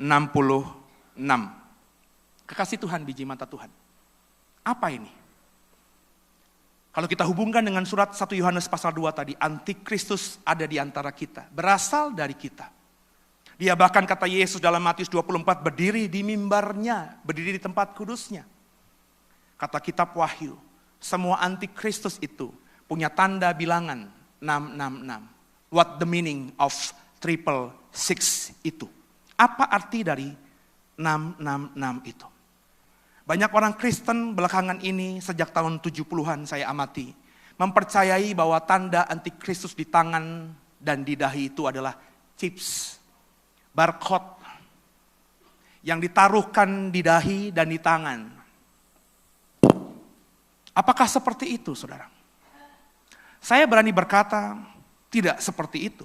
Kekasih Tuhan, biji mata Tuhan. Apa ini? Kalau kita hubungkan dengan surat 1 Yohanes pasal 2 tadi, antikristus ada di antara kita, berasal dari kita. Dia bahkan kata Yesus dalam Matius 24, berdiri di mimbarnya, berdiri di tempat kudusnya. Kata kitab Wahyu, semua antikristus itu punya tanda bilangan 666. What the meaning of 666 itu? Apa arti dari 666 itu? Banyak orang Kristen belakangan ini sejak tahun 70-an saya amati, mempercayai bahwa tanda antikristus di tangan dan di dahi itu adalah chips, barcode yang ditaruhkan di dahi dan di tangan. Apakah seperti itu, saudara? Saya berani berkata tidak seperti itu.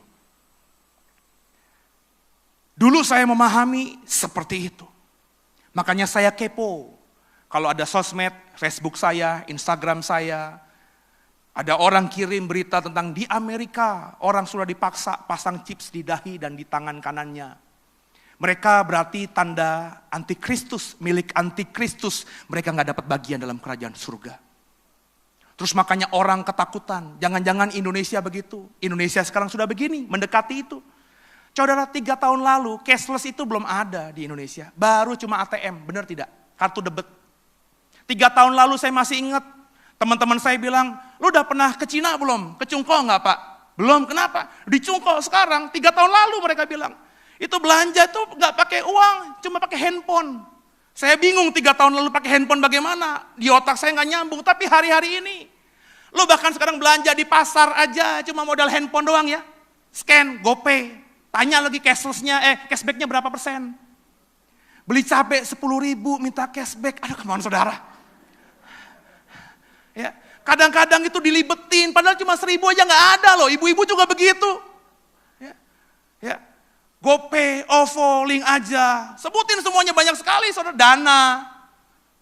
Dulu saya memahami seperti itu. Makanya saya kepo. Kalau ada sosmed, Facebook saya, Instagram saya, ada orang kirim berita tentang di Amerika, orang sudah dipaksa pasang chips di dahi dan di tangan kanannya. Mereka berarti tanda antikristus, milik antikristus. Mereka gak dapat bagian dalam kerajaan surga. Terus makanya orang ketakutan, jangan-jangan Indonesia begitu. Indonesia sekarang sudah begini, mendekati itu. Saudara, 3 tahun lalu cashless itu belum ada di Indonesia. Baru cuma ATM, benar tidak? Kartu debit. 3 tahun lalu saya masih ingat, teman-teman saya bilang, lu udah pernah ke Cina belum? Ke Cungko enggak Pak? Belum, kenapa? Di Cungko sekarang, 3 tahun lalu mereka bilang. Itu belanja tuh enggak pakai uang, cuma pakai handphone. Saya bingung 3 tahun lalu pakai handphone bagaimana? Di otak saya enggak nyambung, tapi hari-hari ini. Lu bahkan sekarang belanja di pasar aja, cuma modal handphone doang ya. Scan, GoPay, tanya lagi cashbacknya berapa persen. Beli cabai 10.000 minta cashback, aduh kemana saudara? Ya, kadang-kadang itu dilibetin, padahal cuma 1.000 aja nggak ada loh. Ibu-ibu juga begitu. Ya, GoPay, OVO, link aja, sebutin semuanya banyak sekali, saudara. Dana,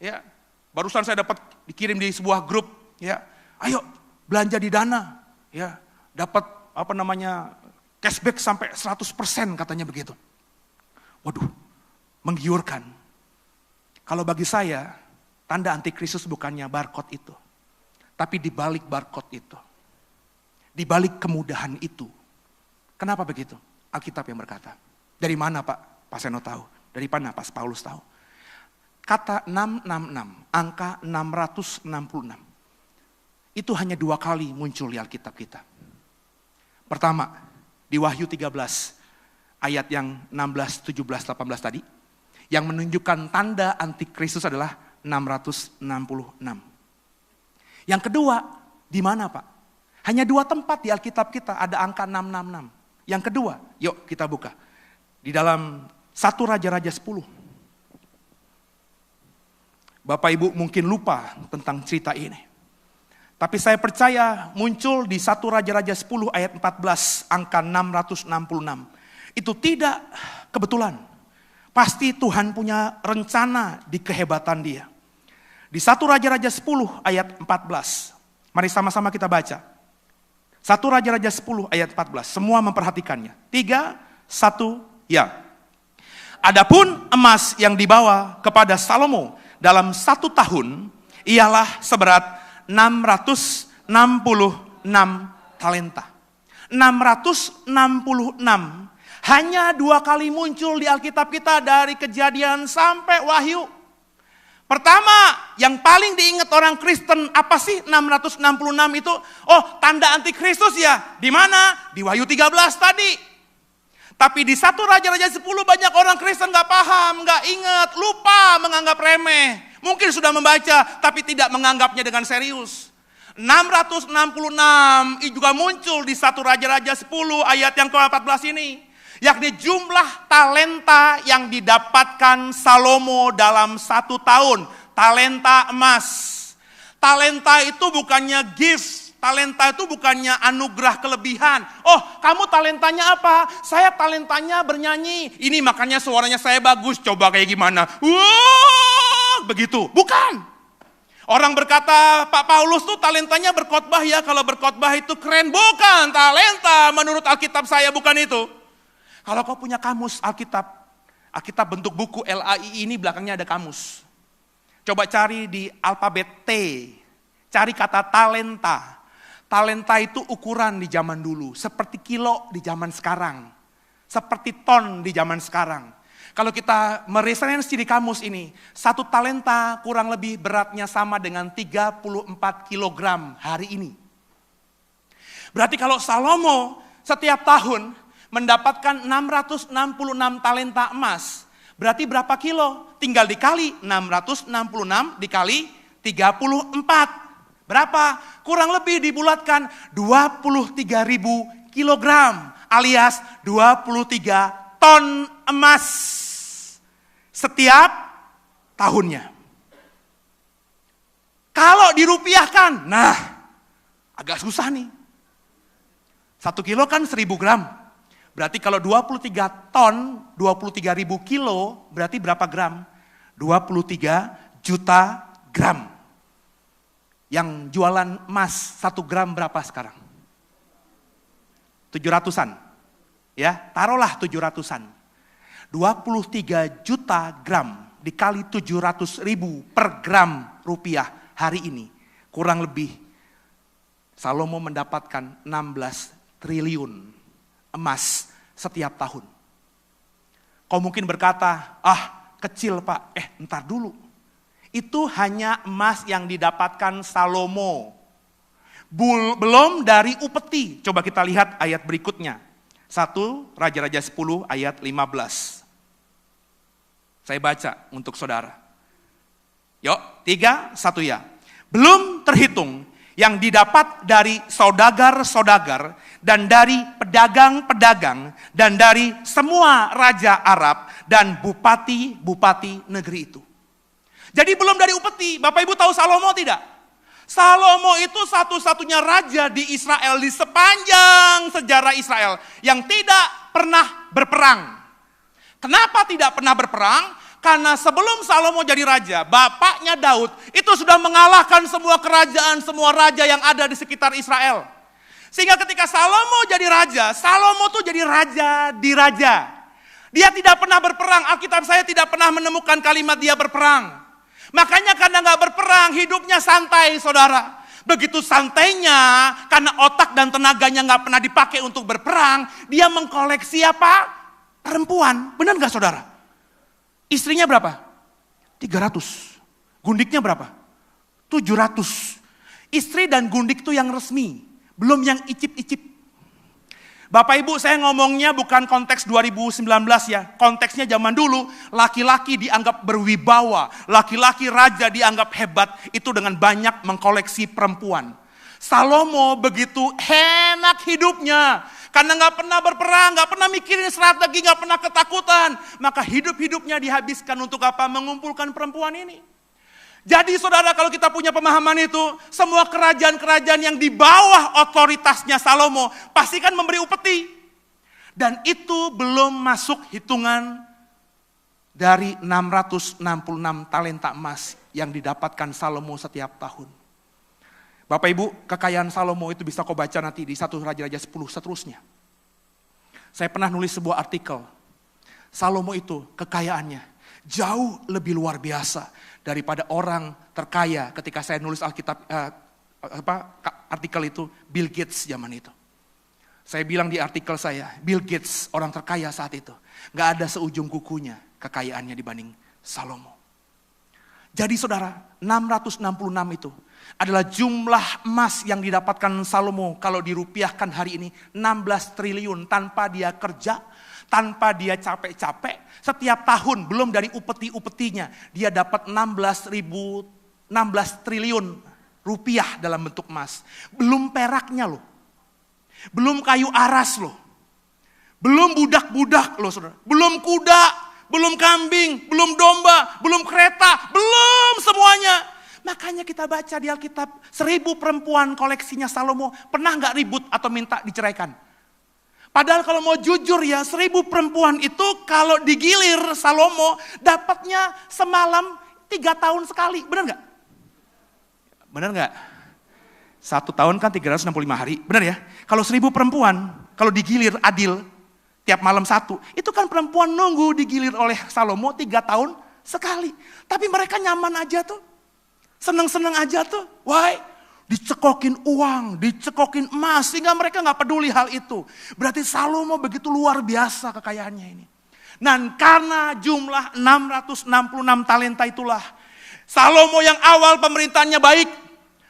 ya, barusan saya dapat dikirim di sebuah grup, ya, ayo belanja di Dana, ya, dapat cashback sampai 100% katanya begitu. Waduh, menggiurkan. Kalau bagi saya, tanda antikristus bukannya barcode itu. Tapi di balik barcode itu, di balik kemudahan itu. Kenapa begitu? Alkitab yang berkata. Dari mana Pak Seno tahu? Dari mana Pak Paulus tahu? Kata 666, angka 666. Itu hanya 2 kali muncul di Alkitab kita. Pertama, di Wahyu 13, ayat yang 16, 17, 18 tadi. Yang menunjukkan tanda antikristus adalah 666. Yang kedua, di mana Pak? Hanya 2 tempat di Alkitab kita ada angka 666. Yang kedua, yuk kita buka. Di dalam 1 Raja-Raja 10. Bapak Ibu mungkin lupa tentang cerita ini. Tapi saya percaya muncul di 1 Raja-Raja 10 ayat 14, angka 666. Itu tidak kebetulan. Pasti Tuhan punya rencana di kehebatan dia. Di 1 Raja-Raja 10 ayat 14. Mari sama-sama kita baca. 1 Raja-Raja 10 ayat 14. Semua memperhatikannya. 3, 1, ya. Adapun emas yang dibawa kepada Salomo dalam 1 tahun ialah seberat 666 talenta. 666 Hanya 2 kali muncul di Alkitab kita dari Kejadian sampai Wahyu. Pertama, yang paling diingat orang Kristen apa sih 666 itu? Oh, tanda antikristus ya. Di mana? Di Wahyu 13 tadi. Tapi di 1 Raja-Raja 10 banyak orang Kristen gak paham, gak ingat, lupa, menganggap remeh. Mungkin sudah membaca tapi tidak menganggapnya dengan serius. 666 juga muncul di 1 Raja-Raja 10 ayat yang ke-14 ini. Yakni jumlah talenta yang didapatkan Salomo dalam 1 tahun. Talenta emas. Talenta itu bukannya gift. Talenta itu bukannya anugerah kelebihan. Oh, kamu talentanya apa? Saya talentanya bernyanyi. Ini makanya suaranya saya bagus. Coba kayak gimana? Wah, begitu. Bukan. Orang berkata, Pak Paulus tuh talentanya berkhotbah ya. Kalau berkhotbah itu keren. Bukan, talenta menurut Alkitab saya bukan itu. Kalau kau punya kamus Alkitab bentuk buku LAI ini belakangnya ada kamus. Coba cari di alfabet T, cari kata talenta. Talenta itu ukuran di zaman dulu, seperti kilo di zaman sekarang, seperti ton di zaman sekarang. Kalau kita mereferensi di kamus ini, 1 talenta kurang lebih beratnya sama dengan 34 kilogram hari ini. Berarti kalau Salomo setiap tahun mendapatkan 666 talenta emas. Berarti berapa kilo? Tinggal dikali 666 dikali 34. Berapa? Kurang lebih dibulatkan 23.000 kilogram alias 23 ton emas setiap tahunnya. Kalau dirupiahkan, nah agak susah nih. 1 kilo kan 1.000 gram. Berarti kalau 23 ton, 23.000 kilo, berarti berapa gram? 23 juta gram. Yang jualan emas 1 gram berapa sekarang? 700-an. Ya, taruhlah 700-an. 23 juta gram dikali 700.000 per gram rupiah hari ini. Kurang lebih Salomo mendapatkan 16 triliun emas setiap tahun. Kau mungkin berkata, kecil Pak. Entar dulu. Itu hanya emas yang didapatkan Salomo. Belum dari upeti. Coba kita lihat ayat berikutnya. 1 Raja-Raja 10 ayat 15. Saya baca untuk saudara. Yuk, 3, 1 ya. Belum terhitung yang didapat dari saudagar-saudagar dan dari pedagang-pedagang dan dari semua raja Arab dan bupati-bupati negeri itu. Jadi belum dari upeti. Bapak Ibu tahu Salomo tidak? Salomo itu satu-satunya raja di Israel di sepanjang sejarah Israel yang tidak pernah berperang. Kenapa tidak pernah berperang? Karena sebelum Salomo jadi raja, bapaknya Daud itu sudah mengalahkan semua kerajaan, semua raja yang ada di sekitar Israel. Sehingga ketika Salomo jadi raja, Salomo tuh jadi raja di raja. Dia tidak pernah berperang, Alkitab saya tidak pernah menemukan kalimat dia berperang. Makanya karena gak berperang, hidupnya santai saudara. Begitu santainya, karena otak dan tenaganya gak pernah dipakai untuk berperang, dia mengkoleksi apa? Perempuan, benar gak saudara? Istrinya berapa? 300. Gundiknya berapa? 700. Istri dan gundik itu yang resmi. Belum yang icip-icip. Bapak Ibu, saya ngomongnya bukan konteks 2019 ya. Konteksnya zaman dulu, laki-laki dianggap berwibawa. Laki-laki raja dianggap hebat. Itu dengan banyak mengkoleksi perempuan. Salomo begitu enak hidupnya. Karena gak pernah berperang, gak pernah mikirin strategi, gak pernah ketakutan. Maka hidup-hidupnya dihabiskan untuk apa? Mengumpulkan perempuan ini. Jadi saudara, kalau kita punya pemahaman itu, semua kerajaan-kerajaan yang di bawah otoritasnya Salomo pasti kan memberi upeti. Dan itu belum masuk hitungan dari 666 talenta emas yang didapatkan Salomo setiap tahun. Bapak Ibu, kekayaan Salomo itu bisa kau baca nanti di 1 Raja-Raja 10 seterusnya. Saya pernah nulis sebuah artikel. Salomo itu kekayaannya jauh lebih luar biasa daripada orang terkaya ketika saya nulis Alkitab artikel itu Bill Gates zaman itu. Saya bilang di artikel saya, Bill Gates, orang terkaya saat itu, gak ada seujung kukunya kekayaannya dibanding Salomo. Jadi saudara, 666 itu adalah jumlah emas yang didapatkan Salomo kalau dirupiahkan hari ini 16 triliun tanpa dia kerja, tanpa dia capek-capek. Setiap tahun belum dari upeti-upetinya dia dapat 16 triliun rupiah dalam bentuk emas. Belum peraknya loh. Belum kayu aras loh. Belum budak-budak loh saudara. Belum kuda, belum kambing, belum domba, belum kereta, belum semuanya. Makanya kita baca di Alkitab 1000 perempuan koleksinya Salomo pernah gak ribut atau minta diceraikan. Padahal kalau mau jujur ya 1000 perempuan itu kalau digilir Salomo dapatnya semalam 3 tahun sekali. Benar gak? Benar gak? 1 tahun kan 365 hari, benar ya? Kalau 1000 perempuan, kalau digilir adil, tiap malam 1, itu kan perempuan nunggu digilir oleh Salomo 3 tahun sekali. Tapi mereka nyaman aja tuh, seneng-seneng aja tuh. Why? Dicekokin uang, dicekokin emas, sehingga mereka gak peduli hal itu. Berarti Salomo begitu luar biasa kekayaannya ini. Dan karena jumlah 666 talenta itulah, Salomo yang awal pemerintahnya baik,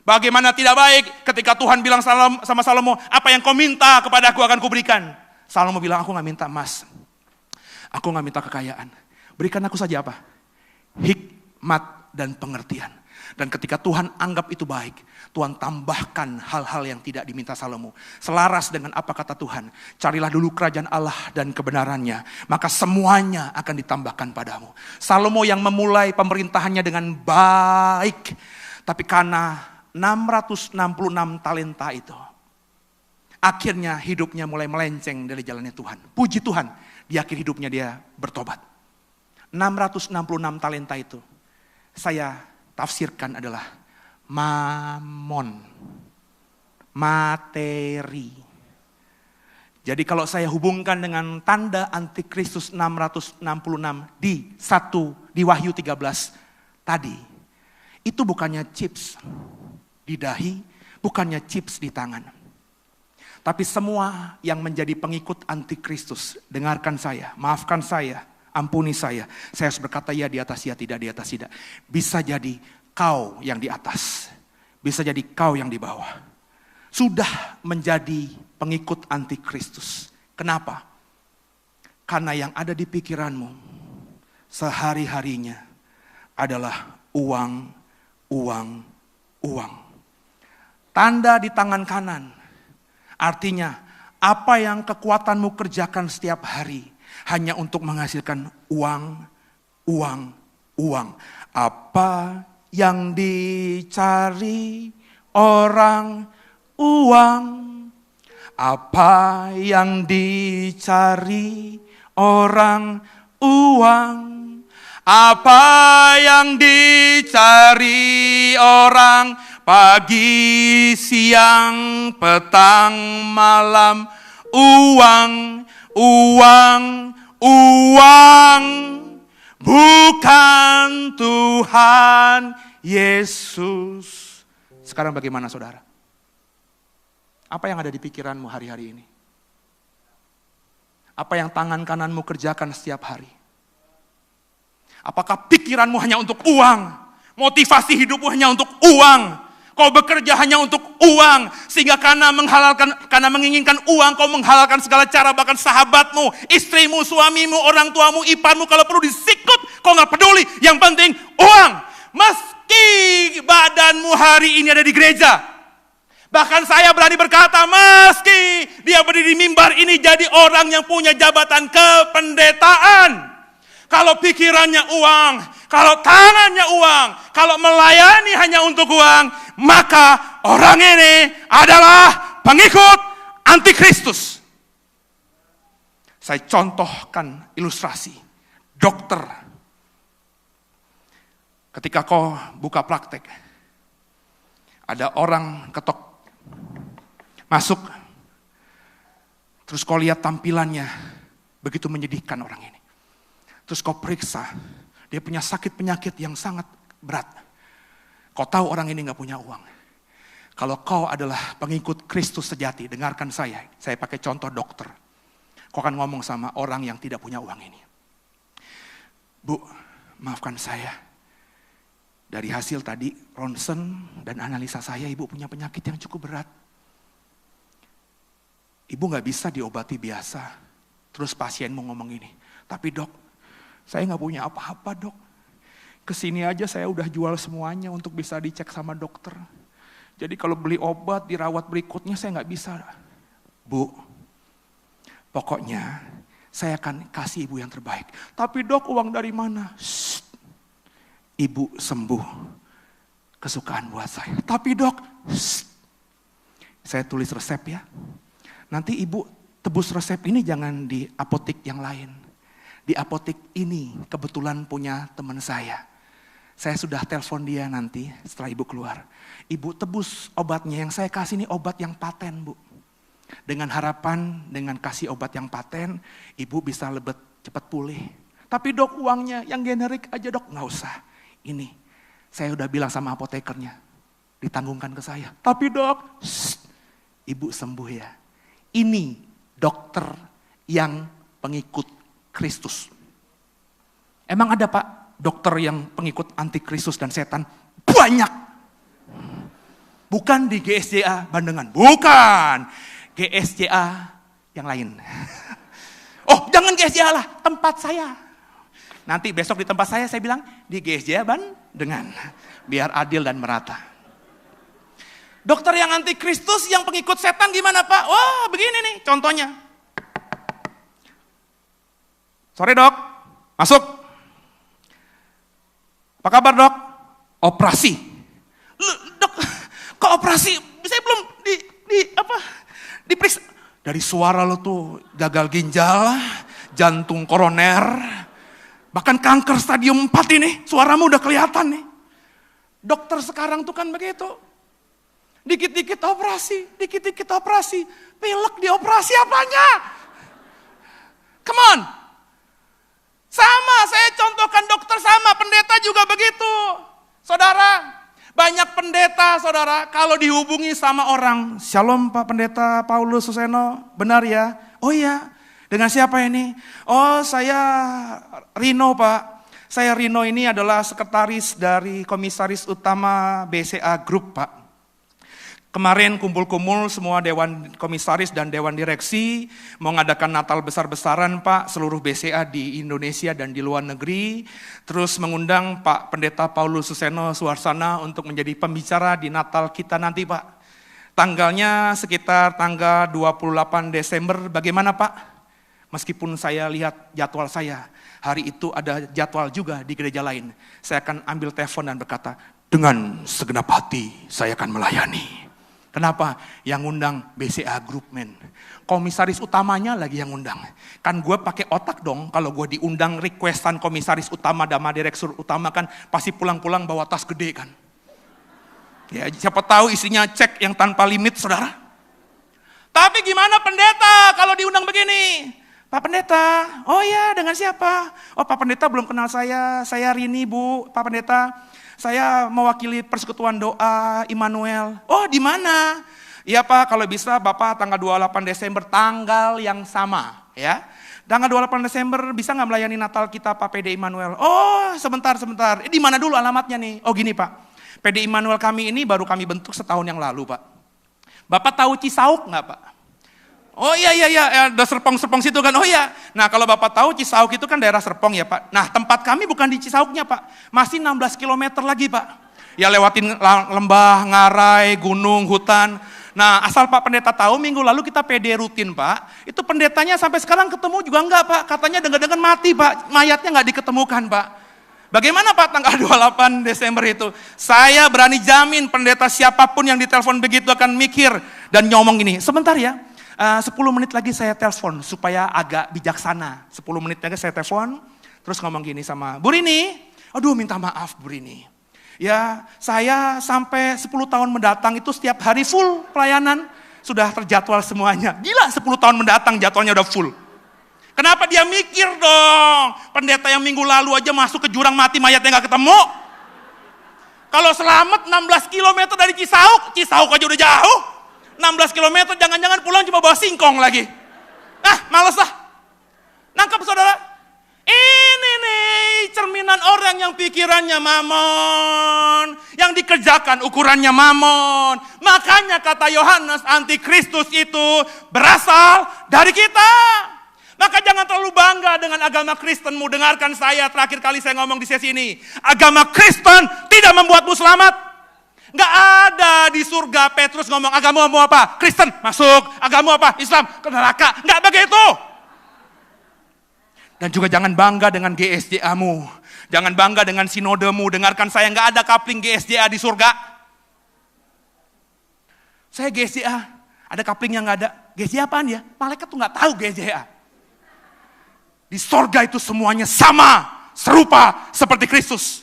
bagaimana tidak baik ketika Tuhan bilang sama Salomo, apa yang kau minta kepada aku akan kuberikan. Salomo bilang, aku gak minta emas, aku gak minta kekayaan. Berikan aku saja apa? Hikmat dan pengertian. Dan ketika Tuhan anggap itu baik, Tuhan tambahkan hal-hal yang tidak diminta Salomo. Selaras dengan apa kata Tuhan, carilah dulu kerajaan Allah dan kebenarannya, maka semuanya akan ditambahkan padamu. Salomo yang memulai pemerintahannya dengan baik, tapi karena 666 talenta itu, akhirnya hidupnya mulai melenceng dari jalannya Tuhan. Puji Tuhan, di akhir hidupnya dia bertobat. 666 talenta itu, saya tafsirkan adalah mamon, materi. Jadi kalau saya hubungkan dengan tanda antikristus 666 di Wahyu 13 tadi, itu bukannya chips di dahi, bukannya chips di tangan. Tapi semua yang menjadi pengikut antikristus, dengarkan saya, maafkan saya, ampuni saya. Saya harus berkata ya di atas, ya tidak di atas, tidak. Bisa jadi kau yang di atas, bisa jadi kau yang di bawah. Sudah menjadi pengikut antikristus. Kenapa? Karena yang ada di pikiranmu sehari-harinya adalah uang. Tanda di tangan kanan artinya apa yang kekuatanmu kerjakan setiap hari hanya untuk menghasilkan uang. Apa yang dicari orang, uang. Apa yang dicari orang, uang. Apa yang dicari orang, pagi, siang, petang, malam, uang. Bukan Tuhan Yesus. Sekarang bagaimana saudara? Apa yang ada di pikiranmu hari-hari ini? Apa yang tangan kananmu kerjakan setiap hari? Apakah pikiranmu hanya untuk uang? Motivasi hidupmu hanya untuk uang? Kau bekerja hanya untuk uang, sehingga karena menginginkan uang, kau menghalalkan segala cara, bahkan sahabatmu, istrimu, suamimu, orang tuamu, iparmu, kalau perlu disikut, kau gak peduli. Yang penting uang. Meski badanmu hari ini ada di gereja, bahkan saya berani berkata, meski dia berdiri di mimbar ini jadi orang yang punya jabatan kependetaan, kalau pikirannya uang, kalau tangannya uang, kalau melayani hanya untuk uang, maka orang ini adalah pengikut antikristus. Saya contohkan ilustrasi. Dokter, ketika kau buka praktek, ada orang ketok masuk, terus kau lihat tampilannya begitu menyedihkan orang ini. Terus kau periksa, dia punya sakit penyakit yang sangat berat. Kau tahu orang ini gak punya uang. Kalau kau adalah pengikut Kristus sejati, dengarkan saya pakai contoh dokter. Kau akan ngomong sama orang yang tidak punya uang ini. Bu, maafkan saya. Dari hasil tadi ronsen dan analisa saya, ibu punya penyakit yang cukup berat. Ibu gak bisa diobati biasa. Terus pasien mau ngomong ini, tapi dok, saya gak punya apa-apa dok. Kesini aja saya udah jual semuanya untuk bisa dicek sama dokter. Jadi kalau beli obat, dirawat berikutnya saya gak bisa. Bu, pokoknya saya akan kasih ibu yang terbaik. Tapi dok, uang dari mana? Shh. Ibu sembuh. Kesukaan buat saya. Tapi dok, shh. Saya tulis resep ya. Nanti ibu tebus resep ini jangan di apotek yang lain. Di apotek ini kebetulan punya teman saya. Saya sudah telepon dia nanti setelah ibu keluar. Ibu tebus obatnya, yang saya kasih ini obat yang paten bu. Dengan harapan, dengan kasih obat yang paten, ibu bisa lebih cepat pulih. Tapi dok, uangnya yang generik aja dok. Nggak usah, ini saya udah bilang sama apotekernya, ditanggungkan ke saya. Tapi dok, shh, ibu sembuh ya. Ini dokter yang pengikut Kristus. Emang ada pak dokter yang pengikut antikristus dan setan? Banyak. Bukan di GSJA Bandengan, bukan. GSJA yang lain. Oh, jangan GSJA lah, tempat saya. Nanti besok di tempat saya bilang di GSJA Bandengan. Biar adil dan merata. Dokter yang antikristus, yang pengikut setan gimana Pak? Wah, begini nih contohnya. Sore dok, masuk. Apa kabar dok? Operasi. Dok, kok operasi? Saya belum diperiksa. Dari suara lo tuh gagal ginjal, jantung koroner, bahkan kanker stadium 4 ini, suaramu udah kelihatan nih. Dokter sekarang tuh kan begitu. Dikit-dikit operasi, pilek dioperasi apanya? Come on. Sama, saya contohkan dokter sama, pendeta juga begitu. Saudara, banyak pendeta, saudara, kalau dihubungi sama orang, Shalom Pak Pendeta Paulus Suseno, benar ya? Oh iya, dengan siapa ini? Oh saya Rino Pak. Saya Rino ini adalah sekretaris dari komisaris utama BCA Group Pak. Kemarin kumpul-kumpul semua dewan komisaris dan dewan direksi mau ngadakan Natal besar-besaran Pak, seluruh BCA di Indonesia dan di luar negeri. Terus mengundang Pak Pendeta Paulus Suseno Suarsana untuk menjadi pembicara di Natal kita nanti Pak. Tanggalnya sekitar tanggal 28 Desember, bagaimana Pak? Meskipun saya lihat jadwal saya, hari itu ada jadwal juga di gereja lain. Saya akan ambil telepon dan berkata, dengan segenap hati saya akan melayani. Kenapa? Yang ngundang BCA Group men. Komisaris utamanya lagi yang ngundang. Kan gue pakai otak dong, kalau gue diundang requestan komisaris utama, sama direktur utama kan pasti pulang-pulang bawa tas gede kan. Ya siapa tahu isinya cek yang tanpa limit saudara. Tapi gimana pendeta kalau diundang begini? Pak Pendeta, oh ya dengan siapa? Oh Pak Pendeta belum kenal saya Rini Bu, Pak Pendeta. Saya mewakili persekutuan doa Immanuel. Oh di mana? Iya Pak, kalau bisa Bapak tanggal 28 Desember tanggal yang sama ya. Tanggal 28 Desember bisa nggak melayani Natal kita Pak PD Immanuel? Oh sebentar. Di mana dulu alamatnya nih? Oh gini Pak, PD Immanuel kami ini baru kami bentuk setahun yang lalu Pak. Bapak tahu Cisauk nggak Pak? Oh iya, ada Serpong situ kan, oh iya. Nah kalau Bapak tahu Cisauk itu kan daerah Serpong ya Pak. Nah tempat kami bukan di Cisauknya Pak, masih 16 km lagi Pak. Ya lewatin lembah, ngarai, gunung, hutan. Nah asal Pak Pendeta tahu, minggu lalu kita PD rutin Pak. Itu pendetanya sampai sekarang ketemu juga enggak Pak. Katanya dengar-dengar mati Pak, mayatnya enggak diketemukan Pak. Bagaimana Pak tanggal 28 Desember itu? Saya berani jamin pendeta siapapun yang ditelepon begitu akan mikir dan ngomong gini, sebentar ya. 10 menit lagi saya telepon supaya agak bijaksana. 10 menit lagi saya telepon, terus ngomong gini sama Bu Rini, aduh minta maaf Bu Rini. Ya saya sampai 10 tahun mendatang itu setiap hari full pelayanan, sudah terjadwal semuanya. Gila 10 tahun mendatang jadwalnya udah full. Kenapa dia mikir dong, pendeta yang minggu lalu aja masuk ke jurang mati mayatnya gak ketemu. Kalau selamat 16 km dari Cisauk aja udah jauh. 16 km jangan-jangan pulang cuma bawa singkong lagi. Males lah. Nangkep saudara? Ini nih cerminan orang yang pikirannya mamon, yang dikerjakan ukurannya mamon. Makanya kata Yohanes, antikristus itu berasal dari kita. Maka jangan terlalu bangga dengan agama Kristenmu. Dengarkan saya, terakhir kali saya ngomong di sesi ini. Agama Kristen tidak membuatmu selamat. Nggak ada di surga Petrus ngomong, agamamu apa? Kristen, masuk. Agamamu apa? Islam, ke neraka. Nggak begitu. Dan juga jangan bangga dengan GSJA-mu. Jangan bangga dengan sinodemu. Dengarkan saya, nggak ada kapling GSJA di surga. Saya GSJA, ada kapling yang nggak ada. GSJA apaan ya? Malaikat tuh nggak tahu GSJA. Di sorga itu semuanya sama, serupa seperti Kristus.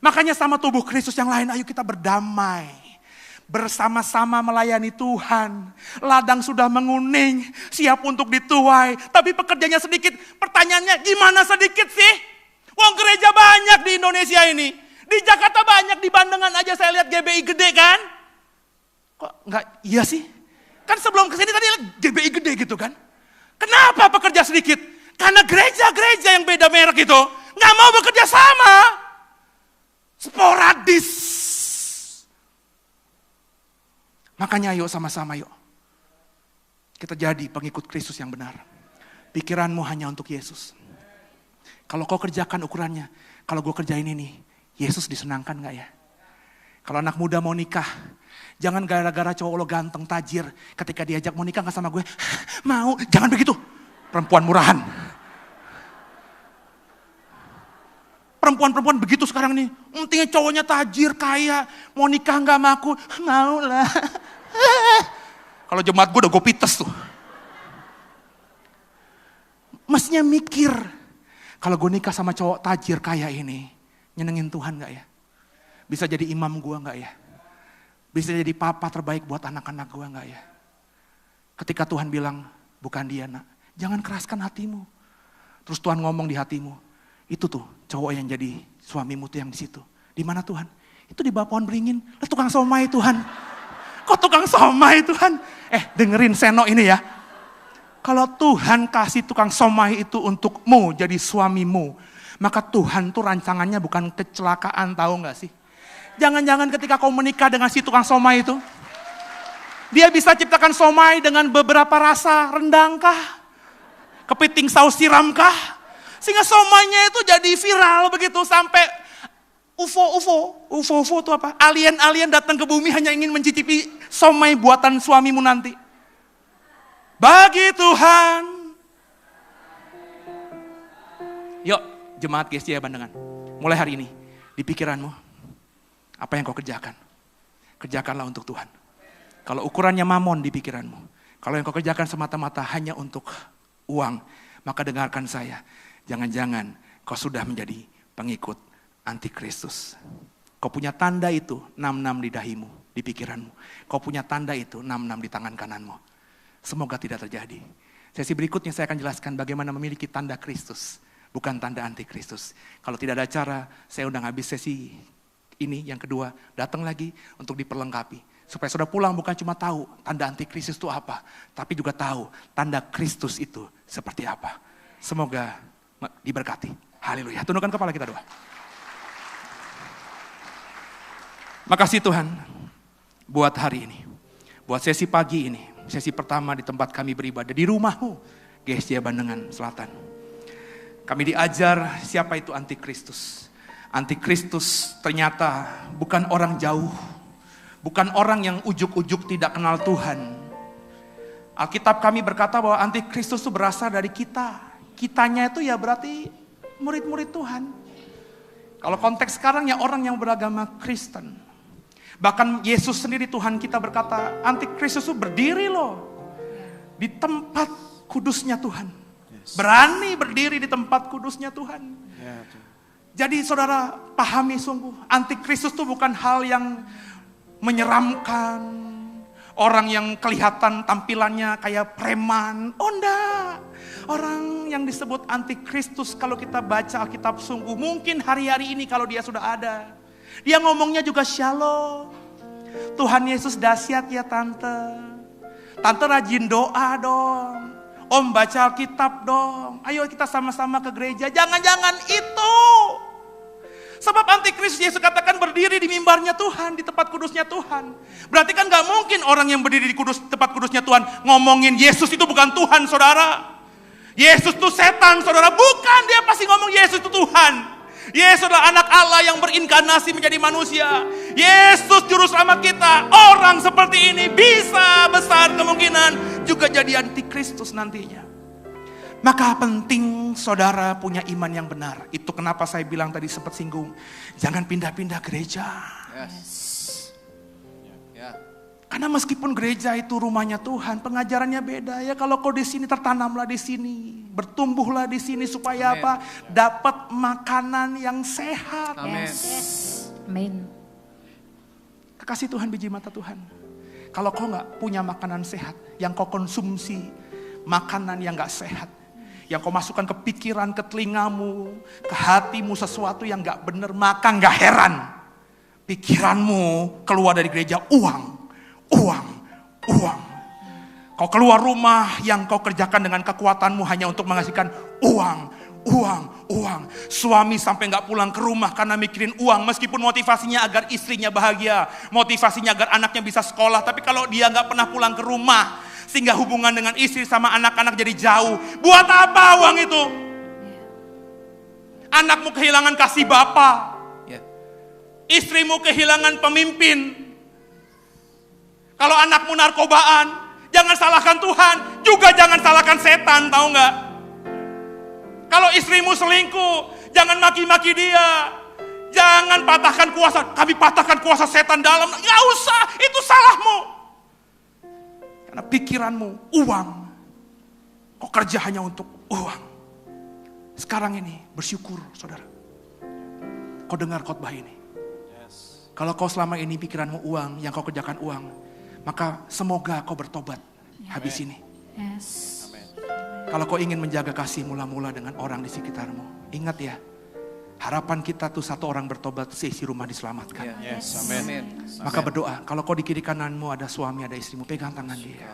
Makanya sama tubuh Kristus yang lain, ayo kita berdamai. Bersama-sama melayani Tuhan. Ladang sudah menguning, siap untuk dituai. Tapi pekerjanya sedikit. Pertanyaannya, gimana sedikit sih? Wong gereja banyak di Indonesia ini. Di Jakarta banyak, di Bandengan aja saya lihat GBI gede kan? Kok enggak iya sih? Kan sebelum kesini tadi GBI gede gitu kan? Kenapa pekerja sedikit? Karena gereja-gereja yang beda merek itu nggak mau bekerja sama. Sporadis. Makanya ayo sama-sama yuk. Kita jadi pengikut Kristus yang benar. Pikiranmu hanya untuk Yesus. Kalau kau kerjakan ukurannya, kalau gue kerjain ini, Yesus disenangkan gak ya? Kalau anak muda mau nikah, jangan gara-gara cowok lo ganteng, tajir, ketika diajak mau nikah gak sama gue, mau, jangan begitu. Perempuan murahan. Perempuan-perempuan begitu sekarang nih. Intinya cowoknya tajir, kaya. Mau nikah gak sama aku? Mau lah. Kalau jemaat gue udah gue pites tuh. Mestinya mikir. Kalau gue nikah sama cowok tajir kaya ini. Nyenengin Tuhan gak ya? Bisa jadi imam gue gak ya? Bisa jadi papa terbaik buat anak-anak gue gak ya? Ketika Tuhan bilang, bukan dia nak. Jangan keraskan hatimu. Terus Tuhan ngomong di hatimu, itu tuh cowok yang jadi suamimu tuh yang di situ. Di mana Tuhan? Itu di bawah pohon beringin. Lah tukang somai Tuhan. Kok tukang somai Tuhan? Dengerin Seno ini ya. Kalau Tuhan kasih tukang somai itu untukmu jadi suamimu, maka Tuhan tuh rancangannya bukan kecelakaan, tahu nggak sih? Jangan-jangan ketika kau menikah dengan si tukang somai itu, dia bisa ciptakan somai dengan beberapa rasa, rendangkah? Kepiting saus siramkah? Sehingga somainya itu jadi viral begitu sampai UFO itu apa? Alien-alien datang ke bumi hanya ingin mencicipi somai buatan suamimu nanti. Bagi Tuhan. Yuk, jemaat GSJA Bandengan. Mulai hari ini, di pikiranmu, apa yang kau kerjakan? Kerjakanlah untuk Tuhan. Kalau ukurannya mamon di pikiranmu, kalau yang kau kerjakan semata-mata hanya untuk uang, maka dengarkan saya. Jangan-jangan kau sudah menjadi pengikut antikristus. Kau punya tanda itu 66 di dahimu, di pikiranmu. Kau punya tanda itu 66 di tangan kananmu. Semoga tidak terjadi. Sesi berikutnya saya akan jelaskan bagaimana memiliki tanda Kristus, bukan tanda antikristus. Kalau tidak ada cara, saya undang habis sesi ini yang kedua, datang lagi untuk diperlengkapi. Supaya sudah pulang bukan cuma tahu tanda antikristus itu apa, tapi juga tahu tanda Kristus itu seperti apa. Semoga diberkati. Haleluya. Tundukkan kepala kita doa. Makasih Tuhan buat hari ini. Buat sesi pagi ini. Sesi pertama di tempat kami beribadah. Di rumahmu. GSJA Bandengan Selatan. Kami diajar siapa itu antikristus. Antikristus ternyata bukan orang jauh. Bukan orang yang ujuk-ujuk tidak kenal Tuhan. Alkitab kami berkata bahwa antikristus itu berasal dari kita. Kitanya itu ya berarti murid-murid Tuhan. Kalau konteks sekarang ya orang yang beragama Kristen. Bahkan Yesus sendiri Tuhan kita berkata, antikristus itu berdiri loh. Di tempat kudusnya Tuhan. Berani berdiri di tempat kudusnya Tuhan. Jadi saudara pahami sungguh, antikristus itu bukan hal yang menyeramkan, orang yang kelihatan tampilannya kayak preman. Oh enggak, orang yang disebut antikristus kalau kita baca Alkitab sungguh, mungkin hari-hari ini kalau dia sudah ada, Dia ngomongnya juga shalom. Tuhan Yesus dahsyat ya tante. Tante rajin doa dong. Om baca Alkitab dong. Ayo kita sama-sama ke gereja. Jangan-jangan itu. Sebab antikristus Yesus katakan berdiri di mimbarnya Tuhan, di tempat kudusnya Tuhan. Berarti kan gak mungkin orang yang berdiri di tempat kudusnya Tuhan ngomongin Yesus itu bukan Tuhan, saudara. Yesus itu setan, saudara. Bukan, dia pasti ngomong Yesus itu Tuhan. Yesus adalah anak Allah yang berinkarnasi menjadi manusia. Yesus juru selamat kita. Orang seperti ini bisa besar kemungkinan juga jadi antikristus nantinya. Maka penting saudara punya iman yang benar. Itu kenapa saya bilang tadi sempat singgung. Jangan pindah-pindah gereja. Karena meskipun gereja itu rumahnya Tuhan, pengajarannya beda ya. Kalau kau di sini tertanamlah di sini, bertumbuhlah di sini supaya apa? Dapat makanan yang sehat. Amin. Kekasih Tuhan, biji mata Tuhan. Kalau kau nggak punya makanan sehat, yang kau konsumsi makanan yang nggak sehat, yang kau masukkan ke pikiran, ke telingamu, ke hatimu sesuatu yang gak benar, maka gak heran pikiranmu keluar dari gereja uang. Kau keluar rumah yang kau kerjakan dengan kekuatanmu hanya untuk menghasilkan uang. Suami sampai gak pulang ke rumah karena mikirin uang, meskipun motivasinya agar istrinya bahagia, motivasinya agar anaknya bisa sekolah, tapi kalau dia gak pernah pulang ke rumah, sehingga hubungan dengan istri sama anak-anak jadi jauh. Buat apa uang itu? Anakmu kehilangan kasih bapa. Istrimu kehilangan pemimpin. Kalau anakmu narkobaan, jangan salahkan Tuhan, juga jangan salahkan setan, tahu nggak? Kalau istrimu selingkuh, jangan maki-maki dia. Jangan patahkan kuasa, kami patahkan kuasa setan dalam. Nggak usah, itu salahmu. Karena pikiranmu uang. Kau kerja hanya untuk uang. Sekarang ini bersyukur saudara. Kau dengar khotbah ini. Kalau kau selama ini pikiranmu uang, yang kau kerjakan uang, maka semoga kau bertobat habis ini. Kalau kau ingin menjaga kasih mula-mula dengan orang di sekitarmu, ingat ya, harapan kita tuh satu orang bertobat, seisi rumah diselamatkan. Maka berdoa, kalau kau di kiri kananmu ada suami, ada istrimu, pegang tangan dia.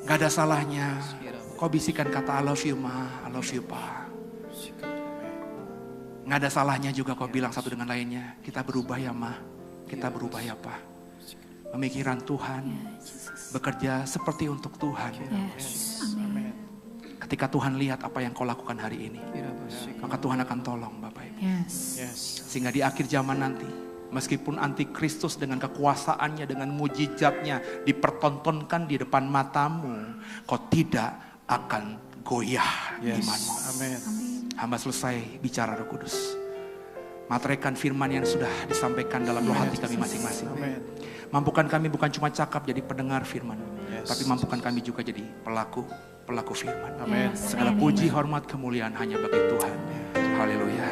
Gak ada salahnya kau bisikan kata I love you ma, I love you pa. Gak ada salahnya juga kau bilang satu dengan lainnya, kita berubah ya ma, kita berubah ya pa. Pemikiran Tuhan, bekerja seperti untuk Tuhan. Ketika Tuhan lihat apa yang kau lakukan hari ini, maka Tuhan akan tolong Bapak Ibu. Sehingga di akhir zaman nanti, meskipun antikristus dengan kekuasaannya, dengan mujizatnya dipertontonkan di depan matamu, kau tidak akan goyah imanmu. Hamba selesai bicara Roh Kudus. Materaikan firman yang sudah disampaikan dalam roh hati kami masing-masing. Mampukan kami bukan cuma cakap jadi pendengar firman, tapi mampukan kami juga jadi pelaku firman. Segala puji, hormat, kemuliaan hanya bagi Tuhan. Haleluya.